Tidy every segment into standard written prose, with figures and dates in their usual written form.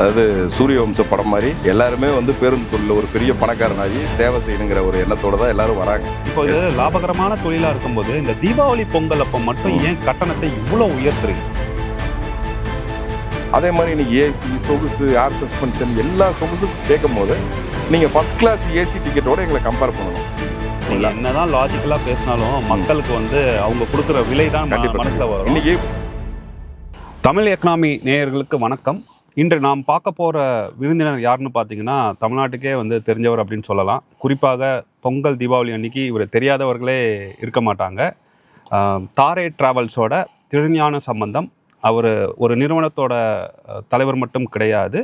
அதாவது சூரிய வம்ச படம் மாதிரி எல்லாருமே வந்து பேருந்து தொழில் ஒரு பெரிய பணக்காரனாகி சேவை செய்யணுங்கிற ஒரு எண்ணத்தோட தான் எல்லாரும் வராங்க. இப்போ இது லாபகரமான தொழிலாக இருக்கும்போது இந்த தீபாவளி பொங்கல் அப்போ மட்டும் ஏன் கட்டணத்தை இவ்வளோ உயர்த்துறீங்க? அதே மாதிரி இன்னைக்கு ஏசி சொகுசு ஏர் சஸ்பென்ஷன் எல்லா சொகுசும் கேட்கும் போது நீங்கள் ஃபர்ஸ்ட் கிளாஸ் ஏசி டிக்கெட்டோட எங்களை கம்பேர் பண்ணணும். நீங்கள் என்னதான் லாஜிக்கலாக பேசினாலும் மக்களுக்கு வந்து அவங்க கொடுக்குற விலை தான் மனசில் வரும். இன்னைக்கு தமிழ் எக்கனாமி நேயர்களுக்கு வணக்கம். இன்று நாம் பார்க்க போகிற விருந்தினர் யாருன்னு பார்த்தீங்கன்னா தமிழ்நாட்டுக்கே வந்து தெரிஞ்சவர் அப்படின்னு சொல்லலாம். குறிப்பாக பொங்கல் தீபாவளி அன்னைக்கு இவர் தெரியாதவர்களே இருக்க மாட்டாங்க. தாரே டிராவல்ஸோட திருஞான சம்பந்தம். அவர் ஒரு நிறுவனத்தோட தலைவர் மட்டும் கிடையாது,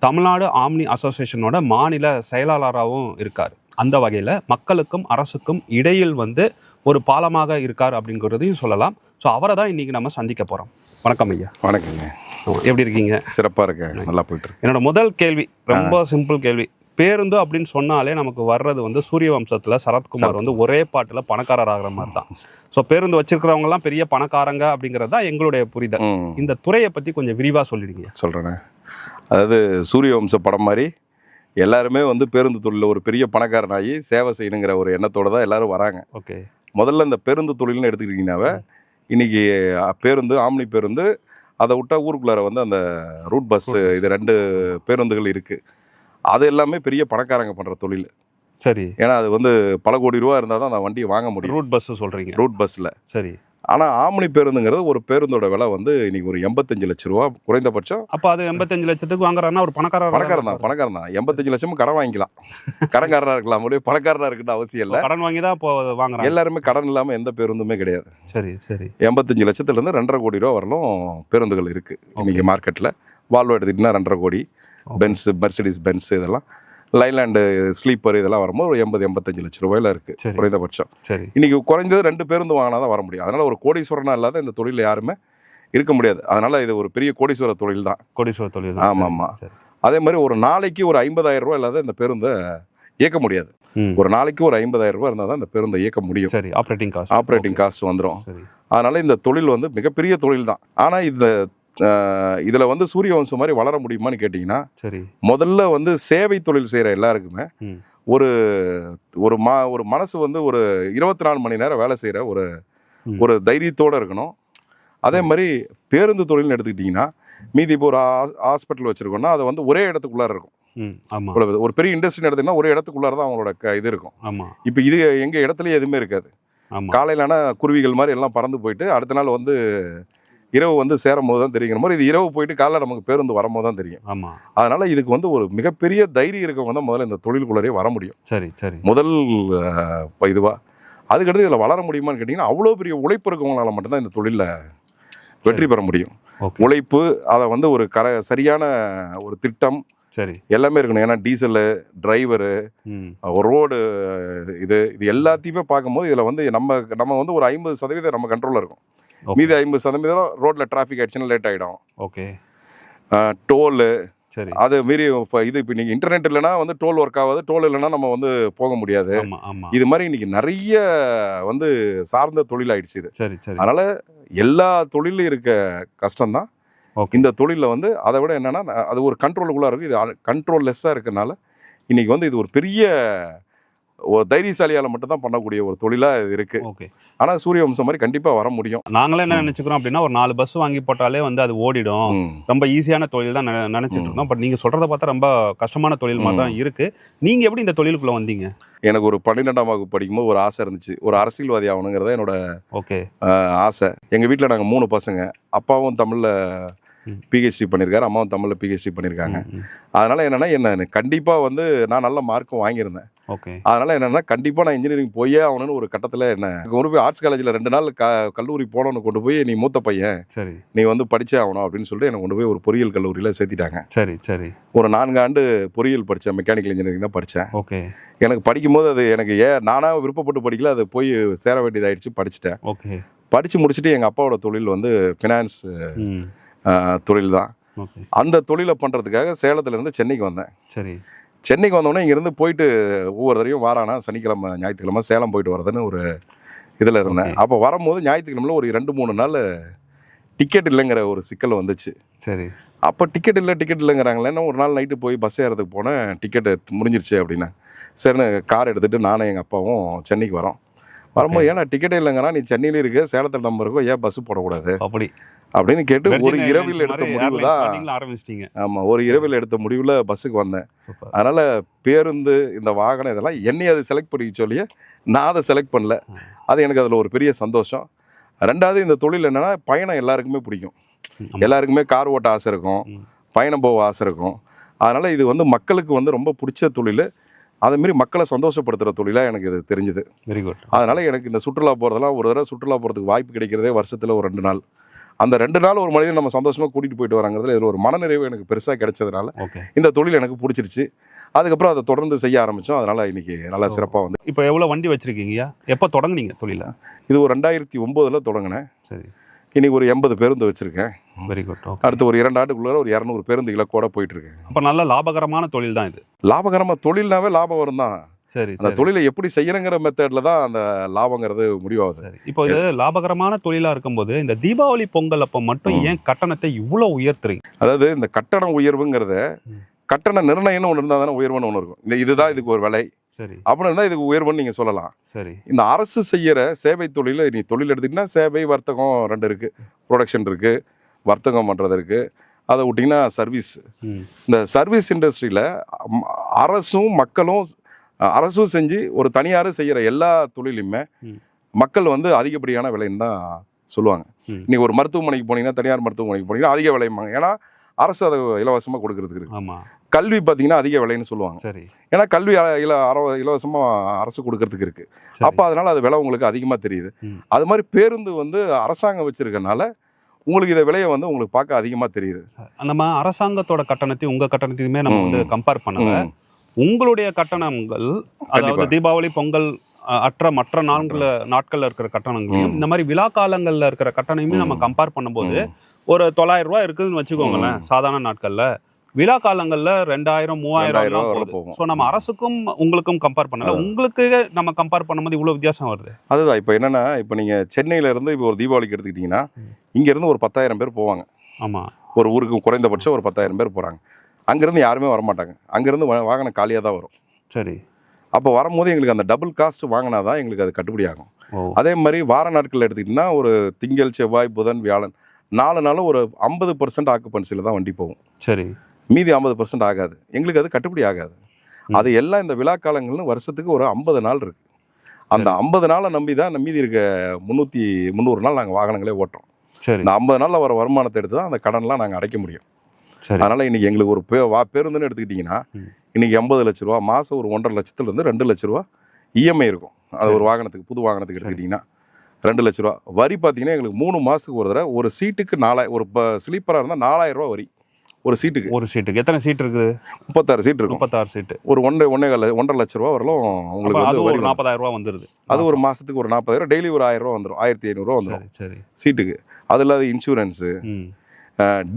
தமிழ்நாடு ஆம்னி அசோசியேஷனோட மாநில செயலாளராகவும் இருக்கார். அந்த வகையில் மக்களுக்கும் அரசுக்கும் இடையில் வந்து ஒரு பாலமாக இருக்கார் அப்படிங்கிறதையும் சொல்லலாம். ஸோ அவரை தான் இன்றைக்கி நம்ம சந்திக்க போகிறோம். வணக்கம் ஐயா. வணக்கங்க. எப்படி இருக்கீங்க? சிறப்பாக இருக்கேன், நல்லா போயிட்டு இருக்கு. என்னோட முதல் கேள்வி ரொம்ப சிம்பிள் கேள்வி. பேருந்து அப்படின்னு சொன்னாலே நமக்கு வர்றது வந்து சூரிய வம்சத்தில் சரத்குமார் வந்து ஒரே பாட்டில் பணக்காரர் ஆகிற மாதிரி தான். ஸோ பேருந்து வச்சிருக்கிறவங்கலாம் பெரிய பணக்காரங்க அப்படிங்கிறது தான் எங்களுடைய புரிதல். இந்த துறையை பற்றி கொஞ்சம் விரிவாக சொல்லிடுங்க. சொல்கிறேன். அதாவது சூரிய வம்ச படம் மாதிரி எல்லாருமே வந்து பேருந்து தொழிலில் ஒரு பெரிய பணக்காரனாகி சேவை செய்யணுங்கிற ஒரு எண்ணத்தோடு தான் எல்லோரும் வராங்க. ஓகே. முதல்ல இந்த பேருந்து தொழில்னு எடுத்துக்கிட்டிங்கனாவே இன்றைக்கி பேருந்து ஆம்னி பேருந்து அதை விட்டால் ஊருக்குள்ளார வந்து அந்த ரூட் பஸ்ஸு இது 2 பேருந்துகள் இருக்குது. அது எல்லாமே பெரிய பணக்காரங்க பண்ணுற தொழில். சரி. ஏன்னா அது வந்து பல கோடி ரூபா இருந்தால் தான் அந்த வண்டியை வாங்க முடியும். ரூட் பஸ்ஸு சொல்கிறீங்க? ரூட் பஸ்ஸில். சரி. ஆனால் ஆம்னி பேருந்துங்கிறது ஒரு பேருந்தோட விலை வந்து இன்னைக்கு ஒரு 85 லட்ச ரூபா குறைந்தபட்சம். அப்போ அது 85 லட்சத்துக்கு வாங்குறாருன்னா ஒரு பணக்காரன் தான். 85 லட்சமும் கடன் வாங்கிக்கலாம். கடன்காரராக இருக்கலாம், ஒரு பணக்காரராக இருக்குன்னு அவசியம் இல்லை. கடன் வாங்கி தான் இப்போ வாங்குறாங்க. எல்லாருமே கடன் இல்லாமல் எந்த பேருந்துமே கிடையாது. சரி சரி. 85 லட்சத்துலேருந்து 2.5 கோடி ரூபா வரலும் பேருந்துகள் இருக்குது இன்னைக்கு மார்க்கெட்டில். வால்வோ எடுத்துக்கிட்டிங்கன்னா 2.5 கோடி, பென்ஸ் மெர்சிடிஸ் பென்ஸ் இதெல்லாம் லைலாண்டு ஸ்லீப்பர் இதெல்லாம் வரும்போது ஒரு 80-85 லட்ச ரூபாயில் இருக்குது குறைந்தபட்சம். சரி. இன்றைக்கி குறைஞ்சது 2 பேருந்து வாங்கினா தான் வர முடியும். அதனால் ஒரு கோடீஸ்வரனாக இல்லாத இந்த தொழிலில் யாருமே இருக்க முடியாது. அதனால் இது ஒரு பெரிய கோடீஸ்வர தொழில் தான். கோடீஸ்வர தொழில். ஆமாம் ஆமாம். அதே மாதிரி ஒரு நாளைக்கு ஒரு 50,000 ரூபா இல்லாத இந்த பேருந்தை இயக்க முடியாது. ஒரு நாளைக்கு ஒரு 50,000 ரூபா இருந்தால் தான் இந்த பேருந்தை இயக்க முடியும். சரி. ஆப்ரேட்டிங் காஸ்ட் வந்துடும். அதனால் இந்த தொழில் வந்து மிகப்பெரிய தொழில் தான். ஆனால் இதில் வந்து சூரிய வம்சம் மாதிரி வளர முடியுமான்னு கேட்டிங்கன்னா, சரி, முதல்ல வந்து சேவை தொழில் செய்கிற எல்லாருக்குமே ஒரு ஒரு மனசு வந்து ஒரு 24 மணி நேரம் வேலை செய்கிற ஒரு தைரியத்தோடு இருக்கணும். அதே மாதிரி பேருந்து தொழில்னு எடுத்துக்கிட்டிங்கன்னா, மீதி இப்போ ஒரு ஹாஸ்பிட்டல் வச்சுருக்கோம்னா அது வந்து ஒரே இடத்துக்குள்ளார இருக்கும். ஒரு பெரிய இண்டஸ்ட்ரின்னு எடுத்திங்கன்னா ஒரு இடத்துக்குள்ளார தான் அவங்களோட இது இருக்கும். இப்போ இது எங்கள் இடத்துலையே எதுவுமே இருக்காது. காலையிலான குருவிகள் மாதிரி எல்லாம் பறந்து போயிட்டு அடுத்த நாள் வந்து இரவு வந்து சேரும் போது தான் தெரியுங்கிற மாதிரி, இது இரவு போயிட்டு காலைல நமக்கு பேருந்து வரும்போது தான் தெரியும். அதனால் இதுக்கு வந்து ஒரு மிகப்பெரிய தைரியம் இருக்கவங்க தான் முதல்ல இந்த தொழிலுக்குள்ளே வர முடியும். சரி சரி. முதல் இதுவாக. அதுக்கடுத்து இதில் வளர முடியுமான்னு கேட்டிங்கன்னா, அவ்வளோ பெரிய உழைப்பு இருக்கவங்களால மட்டும்தான் இந்த தொழிலில் வெற்றி பெற முடியும். உழைப்பு, அதை வந்து ஒரு சரியான ஒரு திட்டம், சரி, எல்லாமே இருக்கணும். ஏன்னா டீசலு, டிரைவரு, ரோடு, இது எல்லாத்தையுமே பார்க்கும்போது இதில் வந்து நம்ம வந்து ஒரு 50% நம்ம கண்ட்ரோலில் இருக்கும். மீதி 50% ரோட்டில் டிராஃபிக் ஆகிடுச்சுன்னா லேட் ஆகிடும். ஓகே. டோலு, சரி, அது மீறி இது இப்போ நீங்கள் இன்டர்நெட் இல்லைனா வந்து டோல் ஒர்க் ஆகாது, டோல் இல்லைனா நம்ம வந்து போக முடியாது. இது மாதிரி இன்னைக்கு நிறைய வந்து சார்ந்த தொழில் ஆயிடுச்சு இது. சரி சரி. அதனால் எல்லா தொழிலும் இருக்க கஷ்டம்தான் இந்த தொழிலில் வந்து. அதை விட என்னென்னா அது ஒரு கண்ட்ரோலுக்குள்ளே இருக்குது. இது கண்ட்ரோல் லெஸ்ஸாக இருக்கனால இன்றைக்கி வந்து இது ஒரு பெரிய ஒரு தைரியசாலியால் மட்டும்தான் பண்ணக்கூடிய ஒரு தொழிலாக இது இருக்குது. ஓகே. ஆனால் சூரிய வம்சம் மாதிரி கண்டிப்பாக வர முடியும். நாங்களே என்ன நினச்சிக்கிறோம் அப்படின்னா, ஒரு 4 பஸ் வாங்கி போட்டாலே வந்து அது ஓடிடும், ரொம்ப ஈஸியான தொழில் தான் நினச்சிட்டு இருந்தோம். பட் நீங்கள் சொல்கிறத பார்த்தா ரொம்ப கஷ்டமான தொழில் மாதிரி தான் இருக்குது. நீங்கள் எப்படி இந்த தொழிலுக்குள்ளே வந்தீங்க? எனக்கு ஒரு 12ஆம் வகுப்பு படிக்கும்போது ஒரு ஆசை இருந்துச்சு, ஒரு அரசியல்வாதி ஆகணுங்கிறத என்னோட ஆசை. எங்கள் வீட்டில் நாங்கள் 3 பசங்க. அப்பாவும் தமிழில் பிஹெச்டி பண்ணியிருக்காரு, அம்மாவும் தமிழில் பிஹெச்டி பண்ணியிருக்காங்க. அதனால் என்ன கண்டிப்பாக வந்து நான் நல்ல மார்க்கும் வாங்கியிருந்தேன். ஓகே. அதனால் என்னென்னா கண்டிப்பாக நான் இன்ஜினியரிங் போயே ஆகணும்னு ஒரு கட்டத்தில் கொண்டு போய் ஆர்ட்ஸ் காலேஜில் 2 நாள் கல்லூரி போனோன்னு கொண்டு போய், நீ மூத்த பையன், சரி, நீ வந்து படிச்சே ஆகணும் அப்படின்னு சொல்லிட்டு என்னை கொண்டு போய் ஒரு பொறியியல் கல்லூரியில் சேர்த்திட்டாங்க. சரி சரி. ஒரு 4 ஆண்டு பொறியியல் படித்தேன், மெக்கானிக்கல் இன்ஜினியரிங் தான் படித்தேன். ஓகே. எனக்கு படிக்கும்போது அது எனக்கு நானாக விருப்பப்பட்டு படிக்கல, அது போய் சேர வேண்டியதாகிடுச்சு, படிச்சுட்டேன். ஓகே. படித்து முடிச்சுட்டு எங்கள் அப்பாவோட தொழில் வந்து ஃபினான்ஸ் தொழில் தான். அந்த தொழிலை பண்ணுறதுக்காக சேலத்துலேருந்து சென்னைக்கு வந்தேன். சரி. சென்னைக்கு வந்தோடனே இங்கேருந்து போயிட்டு ஒவ்வொரு தடையும் வாரானா சனிக்கிழமை ஞாயிற்றுக்கிழமை சேலம் போயிட்டு வரதுன்னு ஒரு இதில் இருந்தேன். அப்போ வரும்போது ஞாயிற்றுக்கிழமையில் ஒரு 2-3 நாள் டிக்கெட் இல்லைங்கிற ஒரு சிக்கல் வந்துச்சு. சரி. அப்போ டிக்கெட் இல்லைங்கிறாங்களே. ஒரு நாள் நைட்டு போய் பஸ் ஏறதுக்கு போனேன், டிக்கெட்டு முடிஞ்சிருச்சு அப்படின்னா. சரின்னு கார் எடுத்துகிட்டு நானும் எங்கள் அப்பாவும் சென்னைக்கு வரோம். வரும்போது ஏன்னா டிக்கெட்டே இல்லைங்கன்னா, நீ சென்னையிலே இருக்க, சேலத்தில் நம்ம இருக்கோம், ஏன் பஸ்ஸு போடக்கூடாது அப்படி அப்படின்னு கேட்டு ஒரு இரவில் எடுத்த முடிவு தான். ஆரம்பிச்சிட்டீங்க. ஆமாம், ஒரு இரவில் எடுத்த முடிவில் பஸ்ஸுக்கு வந்தேன். அதனால் பேருந்து, இந்த வாகனம் இதெல்லாம் என்னையை அது செலக்ட் பண்ணிக்க சொல்லியே நான் அதை செலக்ட் பண்ணல. அது எனக்கு அதில் ஒரு பெரிய சந்தோஷம். ரெண்டாவது, இந்த தொழில் என்னென்னா, பயணம் எல்லாருக்குமே பிடிக்கும். எல்லாருக்குமே கார் ஓட்ட ஆசை இருக்கும், பயணம் போக ஆசை இருக்கும். அதனால் இது வந்து மக்களுக்கு வந்து ரொம்ப பிடிச்ச தொழில். அதேமாரி மக்களை சந்தோஷப்படுத்துகிற தொழிலாக எனக்கு இது தெரிஞ்சுது. Very good. அதனால் எனக்கு இந்த சுற்றுலா போகிறதெல்லாம், ஒரு தடவை சுற்றுலா போகிறதுக்கு வாய்ப்பு கிடைக்கிறதே வருஷத்தில் ஒரு 2 நாள். அந்த 2 நாள் ஒரு மனிதன் நம்ம சந்தோஷமாக கூட்டிகிட்டு போயிட்டு வராங்கிறதுல இதில் ஒரு மனநிறைவு எனக்கு பெருசாக கிடைச்சதுனால இந்த தொழில் எனக்கு பிடிச்சிருச்சு. அதுக்கப்புறம் அதை தொடர்ந்து செய்ய ஆரம்பித்தோம். அதனால் இன்றைக்கி நல்லா சிறப்பாக வந்து. இப்போ எவ்வளோ வண்டி வச்சுருக்கீங்கய்யா? எப்போ தொடங்குனீங்க தொழிலை? இது ஒரு 2009 தொடங்கினேன். சரி. இன்றைக்கி ஒரு 80 பேருந்து வச்சுருக்கேன். Very good. அடுத்து ஒரு 2 ஆண்டுக்குள்ளே ஒரு 200 பேருந்து இலக்கோட போயிட்டுருக்கேன். அப்போ நல்ல லாபகரமான தொழில் தான் இது. லாபகரமாக தொழில்னாவே லாபம் வரும் தான். சரி. அந்த தொழிலை எப்படி செய்யணுங்கிற மெத்தடில் தான் அந்த லாபங்கிறது முடிவாகுது. சரி. இப்போ இது லாபகரமான தொழிலாக இருக்கும்போது இந்த தீபாவளி பொங்கல் அப்போ மட்டும் ஏன் கட்டணத்தை இவ்வளோ உயர்த்துறீங்க? அதாவது இந்த கட்டண உயர்வுங்கிறத, கட்டண நிர்ணயம்னு ஒன்று இருந்தால் தானே உயர்வுன்னு ஒன்று இருக்கும். இதுதான் இதுக்கு ஒரு விலை. சரி. அப்படின்னு இருந்தால் இதுக்கு உயர்வுன்னு நீங்கள் சொல்லலாம். சரி. இந்த அரசு செய்கிற சேவை தொழில், நீ தொழில் எடுத்திங்கன்னா சேவை, வர்த்தகம் 2 இருக்குது. ப்ரொடக்ஷன் இருக்குது, வர்த்தகம் பண்ணுறது இருக்குது. அதை விட்டிங்கன்னா சர்வீஸ். இந்த சர்வீஸ் இண்டஸ்ட்ரியில் அரசும் மக்களும், அரசும் செஞ்சு ஒரு தனியாரும் செய்கிற எல்லா தொழிலுமே மக்கள் வந்து அதிகப்படியான விலைன்னு தான் சொல்லுவாங்க. நீங்கள் ஒரு மருத்துவமனைக்கு போனீங்கன்னா, தனியார் மருத்துவமனைக்கு போனீங்கன்னா அதிக விலைம்பாங்க. ஏன்னா அரசு அதை இலவசமாக கொடுக்கறதுக்கு இருக்குது. ஆமாம். கல்வி பார்த்தீங்கன்னா அதிக விலைன்னு சொல்லுவாங்க. சரி. ஏன்னா கல்வி இலவசமாக அரசு கொடுக்கறதுக்கு இருக்குது. அப்போ அதனால் அது விலை உங்களுக்கு அதிகமாக தெரியுது. அது மாதிரி பேருந்து வந்து அரசாங்கம் வச்சுருக்கனால உங்களுக்கு இதை விலையை வந்து உங்களுக்கு பார்க்க அதிகமாக தெரியுது. நம்ம அரசாங்கத்தோட கட்டணத்தையும் உங்கள் கட்டணத்தையுமே நம்ம வந்து கம்பேர் பண்ணல. உங்களுடைய கட்டணங்கள், அதாவது தீபாவளி பொங்கல் அற்ற மற்ற நாட்கள்ல இருக்கிற கட்டணங்களையும் இந்த மாதிரி விழா காலங்கள்ல இருக்கிற கட்டணமே நம்ம கம்பேர் பண்ணும்போது ஒரு 900 ரூபாய் இருக்குதுன்னு வச்சுக்கோங்களேன் சாதாரண நாட்கள்ல. விழா காலங்கள்ல 2000 3000 போகும். ஸோ நம்ம அரசுக்கும் உங்களுக்கும் கம்பேர் பண்ணல, உங்களுக்கு நம்ம கம்பேர் பண்ணும்போது இவ்வளோ வித்தியாசம் வருது. அதுதான் இப்போ என்னன்னா, இப்போ நீங்கள் சென்னையிலேருந்து இப்போ ஒரு தீபாவளிக்கு எடுத்துக்கிட்டிங்கன்னா, இங்கேருந்து ஒரு 10,000 பேர் போவாங்க. ஆமாம். ஒரு ஊருக்கு குறைந்தபட்சம் ஒரு 10,000 பேர் போகிறாங்க. அங்கேருந்து யாருமே வரமாட்டாங்க. அங்கேருந்து வாகனம் காலியாக தான் வரும். சரி. அப்போ வரும்போது எங்களுக்கு அந்த டபுள் காஸ்ட் வாங்கினா தான் எங்களுக்கு அது கட்டுப்படி ஆகும். அதே மாதிரி வார நாட்களில் எடுத்துக்கிட்டிங்கன்னா, ஒரு திங்கள், செவ்வாய், புதன், வியாழன் 4 நாளும் ஒரு 50% ஆக்குபன்சியில் தான் வண்டி போகும். சரி. மீதி 50% ஆகாது. எங்களுக்கு அது கட்டுப்படி ஆகாது. அது எல்லாம் இந்த விழா காலங்கள்னு வருஷத்துக்கு ஒரு 50 நாள் இருக்குது. அந்த 50 நாளை நம்பி தான் மீதி இருக்க 300 நாள் நாங்கள் வாகனங்களே ஓட்டுறோம். சரி. இந்த 50 நாளில் வர வருமானத்தை எடுத்து தான் அந்த கடன்லாம் நாங்கள் அடைக்க முடியும். அதனால் இன்றைக்கி எங்களுக்கு ஒரு பேருந்துன்னு எடுத்துக்கிட்டிங்கன்னா, இன்றைக்கி 80 லட்ச ரூபா, மாதம் ஒரு 1.5 லட்சத்துலேருந்து 2 லட்ச ரூபா இஎம்ஐ இருக்கும். அது ஒரு வாகனத்துக்கு, புது வாகனத்துக்கு எடுத்துக்கிட்டிங்கன்னா 2 லட்ச ரூபா. வரி பார்த்தீங்கன்னா எங்களுக்கு 3 மாதத்துக்கு ஒரு தடவை ஒரு சீட்டுக்கு ஒரு ஸ்லீப்பராக இருந்தால் 4000 ரூபா வரி. ஒரு சீட்டுக்கு எத்தனை சீட் இருக்குது? 36 சீட் இருக்கும். 36 சீட்டு ஒரு 1.5 லட்ச ரூபா வரலும் உங்களுக்கு வந்து ஒரு 40,000 ரூபா வந்துடுது. அது ஒரு மாதத்துக்கு ஒரு 40,000, டெய்லி ஒரு 1000 ரூபா வந்துடும், 1500 ரூபா வந்துடும். சரி. சீட்டுக்கு. அது இல்லாத இன்சூரன்ஸு,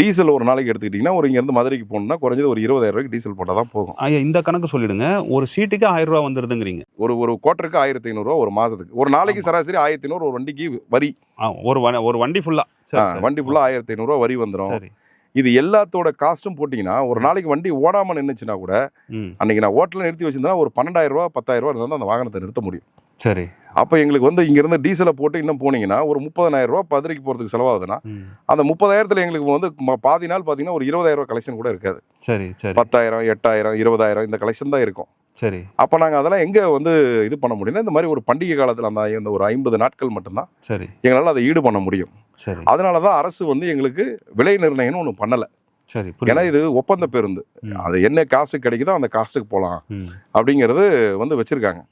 டீசல் ஒரு நாளைக்கு எடுத்துக்கிட்டிங்கன்னா, ஒரு இங்கேருந்து மதுரைக்கு போகணுன்னா குறைஞ்சது ஒரு 20,000 ரூபாய்க்கு டீசல் போட்டால் தான் போகும். இந்த கணக்கு சொல்லிடுங்க. ஒரு சீட்டுக்கு 1000 ரூபா வந்துடுதுங்கிறீங்க. ஒரு குவார்ட்டருக்கு 1500 ரூபா ஒரு மாதத்துக்கு. ஒரு நாளைக்கு சராசரி 1500 ஒரு வண்டிக்கு வரி. ஒரு வண்டி ஃபுல்லாக வண்டி ஃபுல்லாக 1500 ரூபா வரி வந்துடும். இது எல்லாத்தோட காஸ்ட்டும் போட்டிங்கன்னா, ஒரு நாளைக்கு வண்டி ஓடாமல் நின்றுச்சுன்னா கூட, அன்றைக்கி நான் ஹோட்டலில் நிறுத்தி வச்சுருந்தேன்னா ஒரு 12,000 ரூபா 10,000 ரூபா இருந்தால் தான் அந்த வாகனத்தை நிறுத்த முடியும். சரி. அப்போ எங்களுக்கு வந்து இங்கேருந்து டீசலை போட்டு இன்னும் போனீங்கன்னா ஒரு 30,000 ரூபா மதுரைக்கு போகிறதுக்கு செலவாகுதுன்னா, அந்த 30,000 எங்களுக்கு வந்து பாதி நாள் பார்த்தீங்கன்னா ஒரு 20,000 ரூபா கலெக்ஷன் கூட இருக்காது. சரி. 10,000, 8,000, 20,000 இந்த கலெக்ஷன் தான் இருக்கும். சரி. அப்போ நாங்கள் அதெல்லாம் எங்கே வந்து இது பண்ண முடியும்னா, இந்த மாதிரி ஒரு பண்டிகை காலத்தில் அந்த ஒரு 50 நாட்கள் மட்டும்தான் சரி எங்களால் அதை ஈடு பண்ண முடியும். சரி. அதனால தான் அரசு வந்து எங்களுக்கு விலை நிர்ணயம்னு ஒன்று பண்ணலை. சரி. ஏன்னா இது ஒப்பந்த பேருந்து, அது என்ன காசு கிடைக்குதோ அந்த காசுக்கு போகலாம் அப்படிங்கிறது வந்து வச்சுருக்காங்க.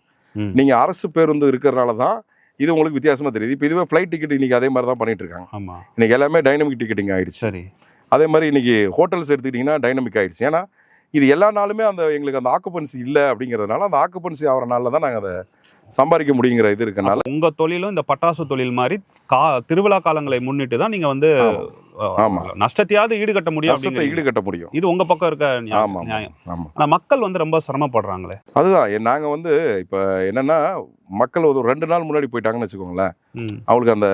நீங்கள் அரசு பேருந்து இருக்கிறனால தான் இது உங்களுக்கு வித்தியாசமாக தெரியுது. இப்போ இதுவே ஃப்ளைட் டிக்கெட் இன்றைக்கி அதே மாதிரி தான் பண்ணிகிட்டு இருக்காங்க. ஆமாம். இன்றைக்கி எல்லாமே டைனமிக் டிக்கெட்டிங் ஆகிடுச்சு. சரி. அதே மாதிரி இன்றைக்கி ஹோட்டல்ஸ் எடுத்துக்கிட்டிங்கன்னா டைனமிக் ஆகிடுச்சு. ஏன்னா இது எல்லா நாளுமே எங்களுக்கு அந்த ஆக்குபன்சி இல்லை அப்படிங்கிறதுனால, அந்த ஆக்குபன்சி ஆகிற நாளில் தான் நாங்கள் அதை சம்பாதிக்க முடியுங்கிற இது இருக்கனால. உங்கள் தொழிலும் இந்த பட்டாசு தொழில் மாதிரி திருவிழா காலங்களை முன்னிட்டு தான் நீங்கள் வந்து நஷ்டத்தையாவது ஈடுகட்ட முடியும். இது உங்க பக்கம் இருக்க நியாயம். ஆனா மக்கள் வந்து ரொம்ப சிரமப்படுறாங்களே. அதுதான் நாங்க வந்து இப்ப என்னன்னா, மக்கள் ஒரு 2 நாள் முன்னாடி போயிட்டாங்கன்னு வச்சுக்கோங்களேன், அவங்களுக்கு அந்த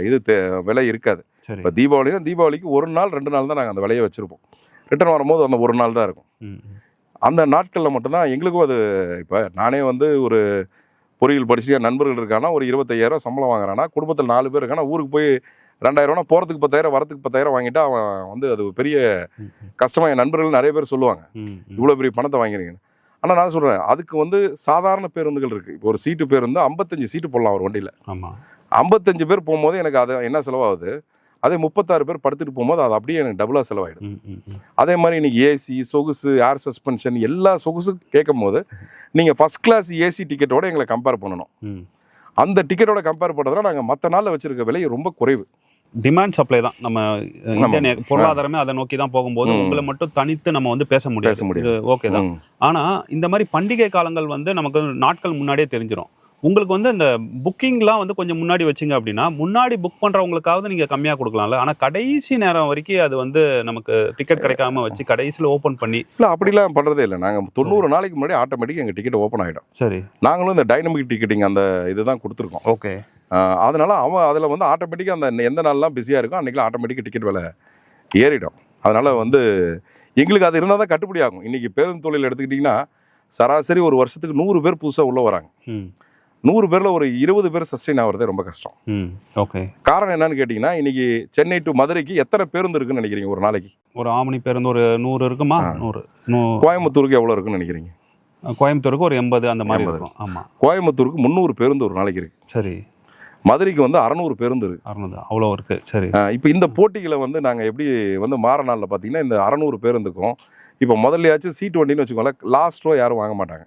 இது விலை இருக்காது. சரி. இப்போ தீபாவளிக்கு ஒரு நாள் 2 நாள் தான் நாங்கள் அந்த விலையை வச்சுருப்போம். ரிட்டர்ன் வரும்போது அந்த ஒரு நாள் தான் இருக்கும். அந்த நாட்களில் மட்டும்தான் எங்களுக்கும் அது. இப்போ நானே வந்து ஒரு பொறியியல் படிச்சு என் நண்பர்கள் இருக்கானா, ஒரு 25,000 சம்பளம் வாங்குறானா, குடும்பத்தில் 4 பேர் இருக்கானா, ஊருக்கு போய் 2,000 போகிறதுக்கு 10,000 வரத்துக்கு 10,000 வாங்கிட்டா அவன் வந்து அது பெரிய கஷ்டமாக என் நண்பர்கள் நிறைய பேர் சொல்லுவாங்க, இவ்வளோ பெரிய பணத்தை வாங்கிறீங்கன்னு. ஆனால் நான் சொல்கிறேன், அதுக்கு வந்து சாதாரண பேருந்துகள் இருக்குது. இப்போ ஒரு சீட்டு பேருந்து 55 சீட்டு போடலாம் ஒரு வண்டியில். ஆமாம். 55 பேர் போகும்போது எனக்கு அது என்ன செலவாகுது, அதே 36 பேர் படுத்துட்டு போகும்போது அது அப்படியே எனக்கு டபுளாக செலவாயிடும். அதே மாதிரி இன்னைக்கு ஏசி, சொகுசு, ஏர் சஸ்பென்ஷன் எல்லா சொகுசும் கேட்கும் போது நீங்கள் ஃபஸ்ட் கிளாஸ் ஏசி டிக்கெட்டோட எங்களை கம்பேர் பண்ணணும். அந்த டிக்கெட்டோட கம்பேர் பண்ணுறதுனா நாங்கள் மற்ற நாளில் வச்சிருக்க விலை ரொம்ப குறைவு. டிமாண்ட் சப்ளை தான். நம்ம இந்திய பொருளாதாரமே அதை நோக்கி தான் போகும்போது உங்களை மட்டும் தனித்து நம்ம வந்து பேச முடியாது. ஓகே தான். ஆனால் இந்த மாதிரி பண்டிகை காலங்கள் வந்து நமக்கு நாட்கள் முன்னாடியே தெரிஞ்சிடும். உங்களுக்கு வந்து இந்த புக்கிங்லாம் வந்து கொஞ்சம் முன்னாடி வச்சிங்க அப்படின்னா, முன்னாடி புக் பண்ணுறவங்களுக்காவது நீங்கள் கம்மியாக கொடுக்கலாம்ல. ஆனால் கடைசி நேரம் வரைக்கும் அது வந்து நமக்கு டிக்கெட் கிடைக்காம வச்சு கடைசியில் ஓப்பன் பண்ணி. இல்லை, அப்படிலாம் பண்ணுறதே இல்லை. நாங்கள் 90 நாளைக்கு முன்னாடி ஆட்டோமேட்டிக்காக எங்கள் டிக்கெட் ஓப்பன் ஆகிடும். சரி. நாங்களும் இந்த டைனமிக் டிக்கெட்டிங் அந்த இதுதான் கொடுத்துருக்கோம். ஓகே. அதனால் அவன் அதில் வந்து ஆட்டோமேட்டிக்காக அந்த எந்த நாள்லாம் பிஸியாக இருக்கும் அன்றைக்கெலாம் ஆட்டோமேட்டிக்காக டிக்கெட் விலை ஏறிடும். அதனால் வந்து எங்களுக்கு அது இருந்தால் தான் கட்டுப்படி ஆகும். இன்றைக்கி பேருந்து தொழில் எடுத்துக்கிட்டிங்கன்னா சராசரி ஒரு வருஷத்துக்கு 100 பேர் புதுசாக உள்ளே வராங்க. 100 பேரில் ஒரு 20 பேர் சஸ்டெயின் ஆகிறதே ரொம்ப கஷ்டம். ஓகே. காரணம் என்னன்னு கேட்டிங்கன்னா, இன்றைக்கி சென்னை டு மதுரைக்கு எத்தனை பேருந்து இருக்குன்னு நினைக்கிறீங்க ஒரு நாளைக்கு? ஒரு ஆமணி பேருந்து ஒரு 100 இருக்குமா? 100. கோயம்புத்தூருக்கு எவ்வளோ இருக்குன்னு நினைக்கிறீங்க? கோயம்புத்தூருக்கு ஒரு 80 அந்த மாதிரி இருக்கும். ஆமாம். கோயம்புத்தூருக்கு 300 பேருந்து ஒரு நாளைக்கு இருக்குது. சரி. மதுரைக்கு வந்து 600 பேருந்து இருக்குது. 600 அவ்வளோ இருக்குது. சரி. இப்போ இந்த போட்டிகளை வந்து நாங்கள் எப்படி வந்து மாற நாளில் பார்த்தீங்கன்னா, இந்த 600 பேருந்துக்கும் இப்போ முதல்லையாச்சும் சீட்டு வண்டின்னு வச்சுக்கோங்களேன், லாஸ்ட் ரோ யாரும் வாங்க மாட்டாங்க.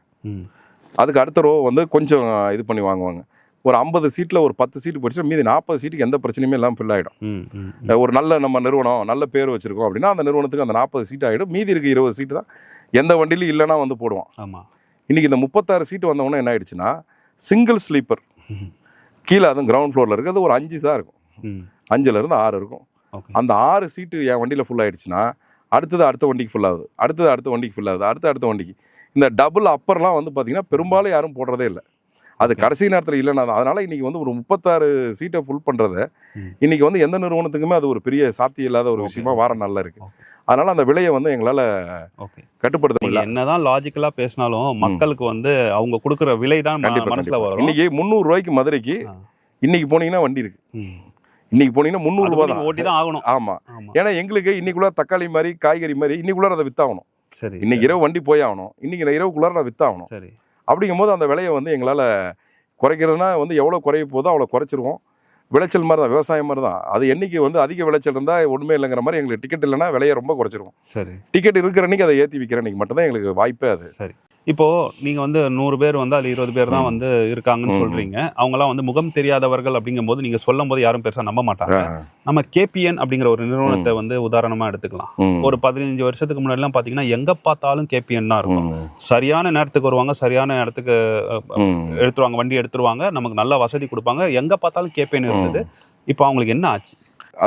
அதுக்கு அடுத்த ரோ வந்து கொஞ்சம் இது பண்ணி வாங்குவாங்க. ஒரு 50 சீட்டில் ஒரு 10 சீட்டு போயிடுச்சு, மீதி 40 சீட்டுக்கு எந்த பிரச்சனையுமே இல்லாமல் ஃபில் ஆகிடும். ஒரு நல்ல நம்ம நிறுவனம் நல்ல பேர் வச்சுருக்கோம் அப்படின்னா அந்த நிறுவனத்துக்கு அந்த 40 சீட் ஆகிடும். மீதி இருக்க 20 சீட்டு தான் எந்த வண்டியிலும் இல்லைனா வந்து போடுவான். ஆமாம். இன்றைக்கி இந்த 36 சீட்டு வந்தவொடனே என்ன ஆகிடுச்சுன்னா, சிங்கிள் ஸ்லீப்பர் கீழே அதுவும் கிரவுண்ட் ஃப்ளோரில் இருக்கிறது ஒரு 5 தான் இருக்கும். 5லேருந்து 6 இருக்கும். அந்த 6 சீட்டு என் வண்டியில் ஃபுல் ஆகிடுச்சுன்னா அடுத்த வண்டிக்கு ஃபுல் ஆகுது, அடுத்த வண்டிக்கு ஃபுல் ஆகுது, அடுத்த வண்டிக்கு. இந்த டபுள் அப்பர்லாம் வந்து பார்த்திங்கன்னா பெரும்பாலும் யாரும் போடுறதே இல்லை. அது கடைசி நேரத்தில் இல்லைன்னா தான். அதனால் இன்றைக்கி வந்து ஒரு 36 சீட்டை ஃபுல் பண்ணுறத இன்றைக்கி வந்து எந்த நிறுவனத்துக்குமே அது ஒரு பெரிய சாத்தியம் இல்லாத ஒரு விஷயமா வார நாளில் இருக்குது. அதனால் அந்த விலையை வந்து எங்களால் கட்டுப்படுத்த முடியல. என்னதான் லாஜிக்கலாக பேசினாலும் மக்களுக்கு வந்து அவங்க கொடுக்குற விலை தான் மனசில் வரும். இன்றைக்கி 300 ரூபாய்க்கு மதுரைக்கு இன்றைக்கி போனீங்கன்னா வண்டி இருக்குது. இன்றைக்கி போனீங்கன்னா 300 ரூபா தான் ஓட்டி தான் ஆகணும். ஆமாம். ஏன்னா எங்களுக்கு இன்றைக்குள்ளே தக்காளி மாதிரி காய்கறி மாதிரி இன்றைக்குள்ளே அதை விற்றாகணும். சரி. இன்றைக்கி இரவு வண்டி போய் ஆகணும். இன்றைக்கி இரவுக்குள்ளார நான் விற்றாகணும். சரி. அப்படிங்கும்போது அந்த விலையை வந்து எங்களால் குறைக்கிறதுனா வந்து எவ்வளோ குறைய போதோ அவ்வளோ குறைச்சிருவோம். விளைச்சல் மாதிரி தான், விவசாயம் மாதிரி தான். அது என்றைக்கு வந்து அதிக விளைச்சல் இருந்தால் ஒன்றுமே இல்லைங்கிற மாதிரி எங்களுக்கு டிக்கெட் இல்லைன்னா விலையை ரொம்ப குறைச்சிருவோம். சரி. டிக்கெட் இருக்கிற அன்றைக்கி அதை ஏற்றி விற்கிற அன்றைக்கி மட்டும்தான் எங்களுக்கு வாய்ப்பே அது. சரி. இப்போது நீங்கள் வந்து 100 பேர் வந்து அதில் 20 பேர் தான் வந்து இருக்காங்கன்னு சொல்கிறீங்க. அவங்களாம் வந்து முகம் தெரியாதவர்கள் அப்படிங்கும்போது நீங்கள் சொல்லும் போது யாரும் பெருசாக நம்ப மாட்டாங்க. நம்ம கேபிஎன் அப்படிங்கிற ஒரு நிறுவனத்தை வந்து உதாரணமாக எடுத்துக்கலாம். ஒரு 15 வருஷத்துக்கு முன்னாடிலாம் பார்த்தீங்கன்னா எங்கே பார்த்தாலும் கேபிஎன் தான் இருக்கும். சரியான நேரத்துக்கு வருவாங்க, சரியான இடத்துக்கு எடுத்துருவாங்க, வண்டி எடுத்துருவாங்க, நமக்கு நல்ல வசதி கொடுப்பாங்க. எங்கே பார்த்தாலும் கேபிஎன் இருந்தது. இப்போ அவங்களுக்கு என்ன ஆச்சு?